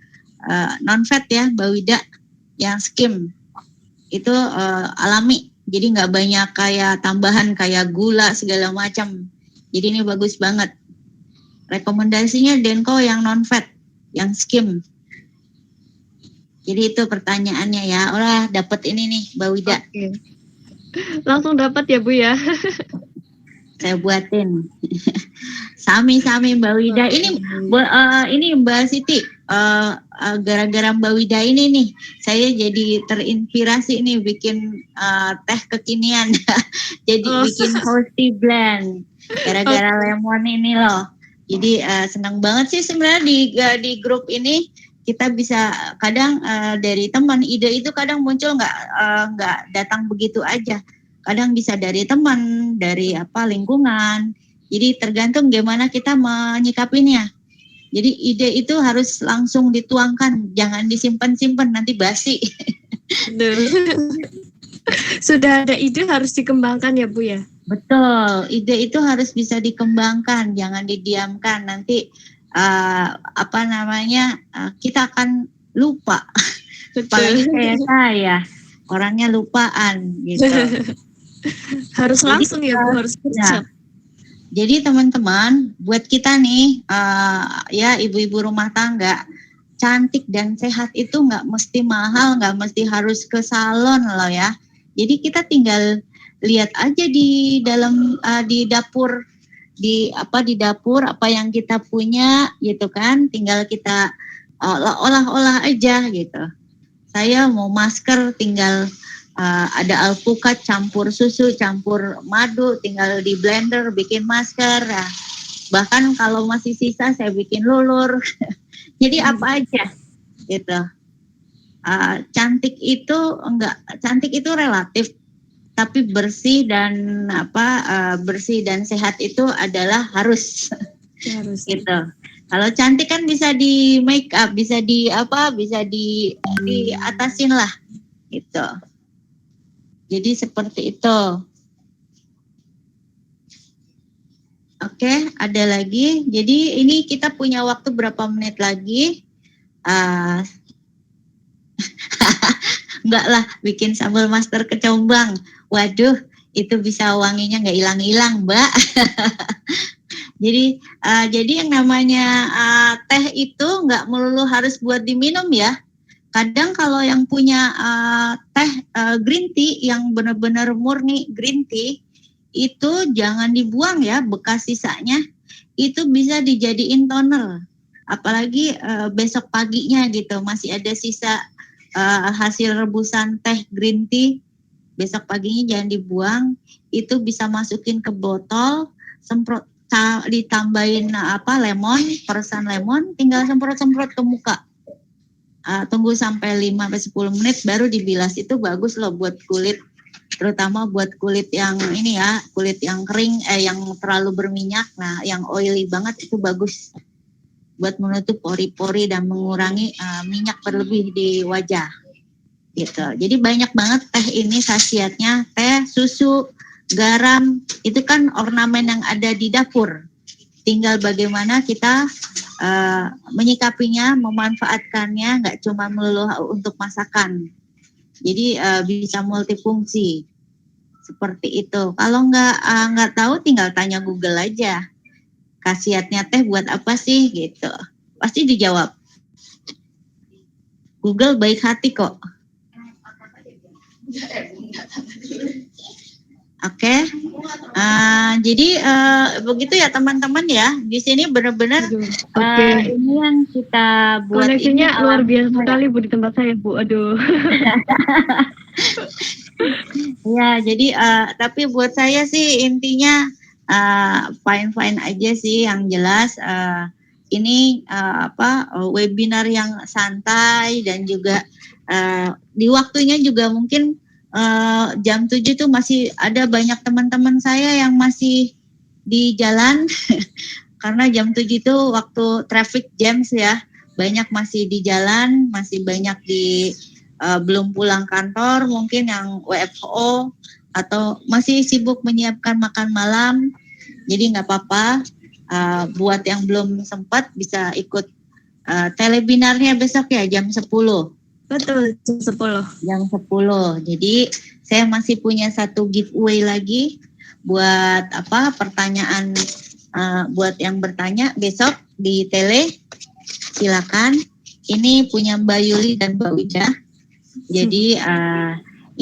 Speaker 2: non fat ya, Bawida, yang skim itu alami. Jadi nggak banyak kayak tambahan kayak gula segala macam. Jadi ini bagus banget. Rekomendasinya Denko yang non fat, yang skim. Jadi itu pertanyaannya ya. Ulah dapat ini nih, Mbak Wida.
Speaker 5: Oke. Langsung dapat ya Bu ya.
Speaker 2: Saya buatin. Sami-sami Mbak Wida. Ini Mbak Siti. Gara-gara Mbak Wida ini nih, saya jadi terinspirasi nih bikin teh kekinian. Jadi bikin Healthy Blend. Gara-gara lemon ini loh. Jadi senang banget sih sebenarnya di grup ini. Kita bisa kadang dari teman, ide itu kadang muncul nggak datang begitu aja, kadang bisa dari teman, dari lingkungan. Jadi tergantung gimana kita menyikapinya. Jadi ide itu harus langsung dituangkan, jangan disimpan-simpan nanti basi.
Speaker 5: Sudah ada ide harus dikembangkan ya Bu ya.
Speaker 2: Betul, ide itu harus bisa dikembangkan, jangan didiamkan. Nanti kita akan lupa. Apalagi kayak saya, orangnya lupaan gitu.
Speaker 5: Harus langsung ya Bu, harus kerja.
Speaker 2: Jadi teman-teman, buat kita nih, ya ibu-ibu rumah tangga, cantik dan sehat itu nggak mesti mahal, nggak mesti harus ke salon loh ya. Jadi kita tinggal lihat aja di dalam di dapur apa yang kita punya gitu kan, tinggal kita olah-olah aja gitu. Saya mau masker, tinggal ada alpukat campur susu, campur madu, tinggal di blender bikin masker. Nah, bahkan kalau masih sisa saya bikin lulur. Jadi apa aja gitu. Cantik itu relatif. Tapi bersih dan sehat itu adalah harus gitu. Kalau cantik kan bisa di make up, bisa diatasin lah gitu. Jadi seperti itu. Oke, ada lagi. Jadi ini kita punya waktu berapa menit lagi? Enggak lah, bikin sambal master kecombrang. Waduh, itu bisa wanginya nggak hilang-hilang, Mbak. Jadi yang namanya teh itu nggak melulu harus buat diminum ya. Kadang kalau yang punya teh green tea yang benar-benar murni green tea, itu jangan dibuang ya, bekas sisanya. Itu bisa dijadiin toner. Apalagi besok paginya gitu, masih ada sisa hasil rebusan teh green tea, besok paginya jangan dibuang. Itu bisa masukin ke botol, semprot, ditambahin lemon, peresan lemon, tinggal semprot-semprot ke muka. Tunggu sampai 5-10 menit baru dibilas. Itu bagus loh buat kulit, terutama buat kulit yang ini ya, kulit yang kering, yang terlalu berminyak. Nah, yang oily banget itu bagus buat menutup pori-pori dan mengurangi minyak berlebih di wajah gitu. Jadi banyak banget teh ini khasiatnya. Teh, susu, garam itu kan ornamen yang ada di dapur. Tinggal bagaimana kita menyikapinya, memanfaatkannya, nggak cuma melulu untuk masakan. Jadi bisa multifungsi seperti itu. Kalau nggak tahu tinggal tanya Google aja. Khasiatnya teh buat apa sih gitu, pasti dijawab. Google baik hati kok. Oke. Jadi begitu ya teman-teman ya. Di sini benar-benar ini yang kita buat.
Speaker 1: Koneksinya ini luar biasa sekali Bu di tempat saya Bu. Aduh.
Speaker 2: Ya, jadi tapi buat saya sih intinya fine-fine aja sih, yang jelas ini webinar yang santai dan juga di waktunya juga mungkin jam 7 tuh masih ada banyak teman-teman saya yang masih di jalan karena jam 7 itu waktu traffic jams ya, banyak masih di jalan, masih banyak di belum pulang kantor, mungkin yang WFO atau masih sibuk menyiapkan makan malam. Jadi nggak apa-apa, buat yang belum sempat bisa ikut telebinarnya besok ya jam 10.
Speaker 5: Betul, jam 10.
Speaker 2: Jam 10. Jadi saya masih punya satu giveaway lagi buat pertanyaan buat yang bertanya besok di tele. Silakan. Ini punya Mbak Yuli dan Mbak Wida. Jadi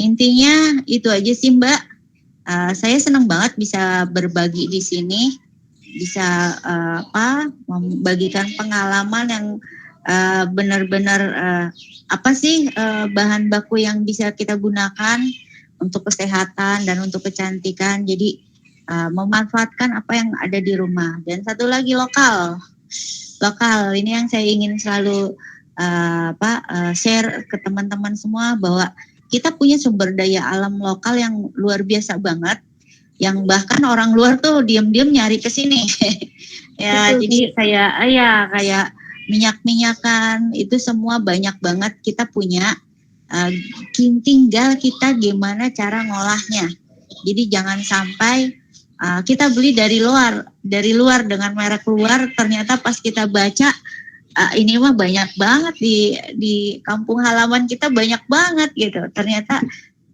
Speaker 2: intinya itu aja sih Mbak. Saya senang banget bisa berbagi di sini, bisa membagikan pengalaman yang benar-benar bahan baku yang bisa kita gunakan untuk kesehatan dan untuk kecantikan. Jadi memanfaatkan apa yang ada di rumah. Dan satu lagi lokal ini yang saya ingin selalu share ke teman-teman semua, bahwa kita punya sumber daya alam lokal yang luar biasa banget, yang bahkan orang luar tuh diam-diam nyari ke sini. Ya,
Speaker 5: Betul.
Speaker 2: jadi kayak minyak-minyakan itu semua banyak banget kita punya. Tinggal kita gimana cara ngolahnya. Jadi jangan sampai kita beli dari luar dengan merek luar, ternyata pas kita baca ini mah banyak banget di kampung halaman kita, banyak banget gitu. Ternyata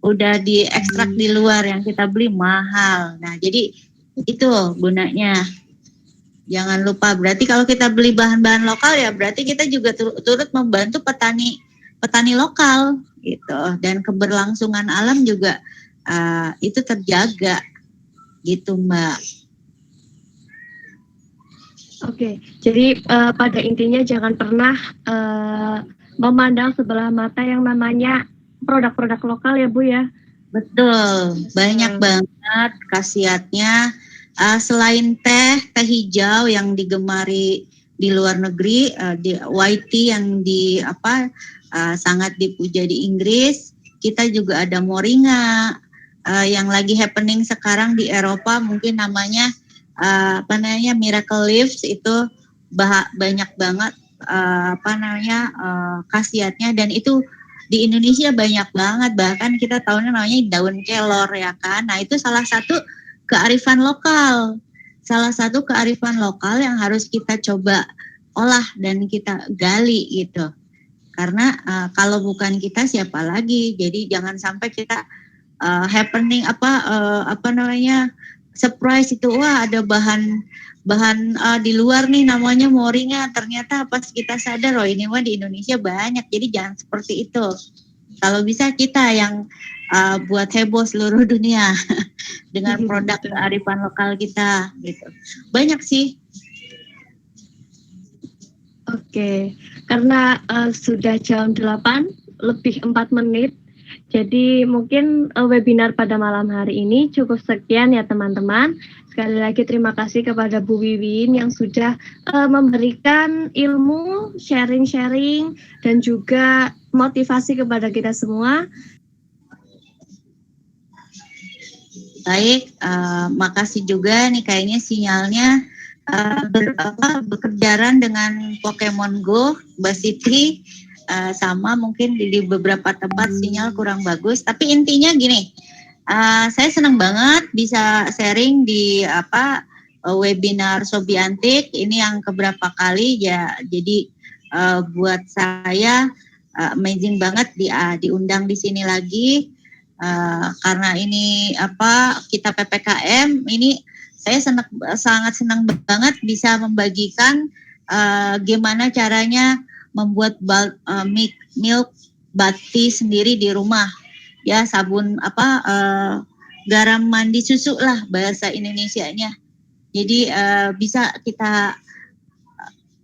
Speaker 2: udah diekstrak di luar, yang kita beli mahal. Nah, jadi itu gunanya. Jangan lupa, berarti kalau kita beli bahan-bahan lokal ya berarti kita juga turut membantu petani lokal gitu, dan keberlangsungan alam juga itu terjaga gitu Mbak.
Speaker 5: Oke, jadi pada intinya jangan pernah memandang sebelah mata yang namanya produk-produk lokal ya Bu ya.
Speaker 2: Betul, banyak banget khasiatnya. Selain teh hijau yang digemari di luar negeri, di white tea yang sangat dipuja di Inggris, kita juga ada moringa yang lagi happening sekarang di Eropa, mungkin namanya Miracle Leaves. Itu banyak banget khasiatnya, dan itu di Indonesia banyak banget, bahkan kita tahunya namanya daun kelor ya kan. Nah, itu salah satu kearifan lokal yang harus kita coba olah dan kita gali gitu. Karena kalau bukan kita siapa lagi? Jadi jangan sampai kita happening surprise itu, wah ada bahan di luar nih namanya moringa, ternyata pas kita sadar ini mah di Indonesia banyak. Jadi jangan seperti itu. Kalau bisa kita yang buat heboh seluruh dunia dengan produk kearifan lokal kita gitu. Banyak sih.
Speaker 5: Oke, karena sudah jam 8 lebih 4 menit. Jadi mungkin webinar pada malam hari ini cukup sekian ya teman-teman. Sekali lagi terima kasih kepada Bu Wiwin yang sudah memberikan ilmu, sharing-sharing, dan juga motivasi kepada kita semua.
Speaker 2: Baik, makasih juga nih, kayaknya sinyalnya bekerjaan dengan Pokemon Go, Mbak Siti, sama mungkin di beberapa tempat sinyal kurang bagus. Tapi intinya gini, saya senang banget bisa sharing di webinar Sobi Antik ini yang keberapa kali ya. Jadi buat saya amazing banget diundang di sini lagi. Karena ini kita PPKM ini, saya sangat senang banget bisa membagikan gimana caranya membuat milk bath sendiri di rumah ya, sabun garam mandi susu lah bahasa Indonesianya. Jadi bisa kita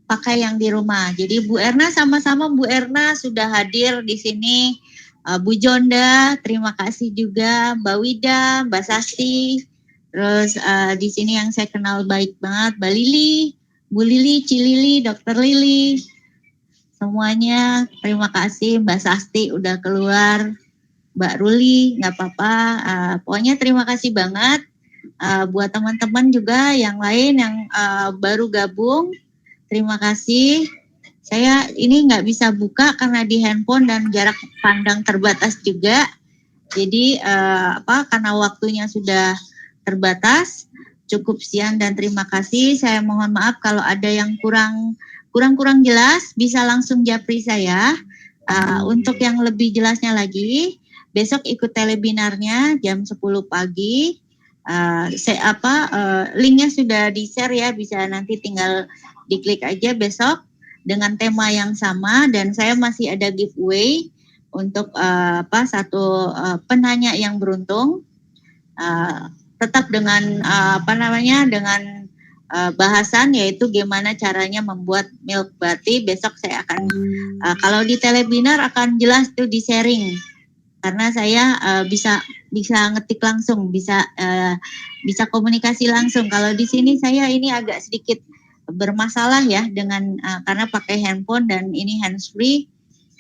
Speaker 2: pakai yang di rumah. Jadi Bu Erna, sama-sama Bu Erna sudah hadir di sini. Bu Jonda, terima kasih juga, Mbak Wida, Mbak Sasti, terus di sini yang saya kenal baik banget, Mbak Lili, Bu Lili, Cilili, Dokter Lili, semuanya terima kasih. Mbak Sasti udah keluar, Mbak Ruli, nggak apa-apa, pokoknya terima kasih banget. Buat teman-teman juga yang lain yang baru gabung, terima kasih. Saya ini nggak bisa buka karena di handphone dan jarak pandang terbatas juga. Jadi karena waktunya sudah terbatas, cukup sekian dan terima kasih. Saya mohon maaf kalau ada yang kurang jelas, bisa langsung japri saya. Untuk yang lebih jelasnya lagi, besok ikut telebinarnya jam 10 pagi. Linknya sudah di-share ya, bisa nanti tinggal diklik aja besok dengan tema yang sama, dan saya masih ada giveaway untuk satu penanya yang beruntung, tetap dengan dengan bahasan yaitu gimana caranya membuat milk bati. Besok saya akan kalau di telebinar akan jelas tuh di sharing, karena saya bisa ngetik langsung, bisa komunikasi langsung. Kalau di sini saya ini agak sedikit bermasalah ya dengan karena pakai handphone dan ini hands free,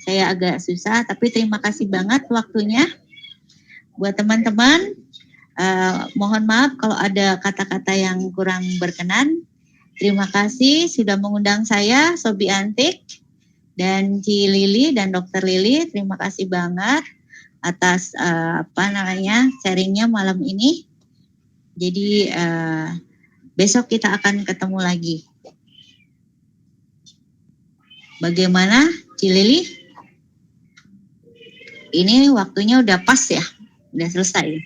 Speaker 2: saya agak susah. Tapi terima kasih banget waktunya buat teman-teman. Mohon maaf kalau ada kata-kata yang kurang berkenan. Terima kasih sudah mengundang saya, Sobi Antik dan Ci Lili dan Dokter Lili. Terima kasih banget atas sharingnya malam ini. Jadi besok kita akan ketemu lagi. Bagaimana, Ci Lili? Ini waktunya udah pas ya, udah selesai.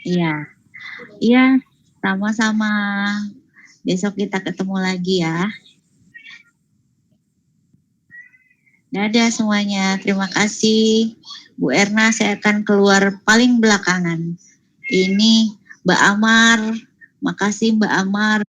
Speaker 2: Iya, sama-sama. Besok kita ketemu lagi ya. Dadah semuanya, terima kasih. Bu Erna, saya akan keluar paling belakangan. Ini Mbak Amar, makasih Mbak Amar.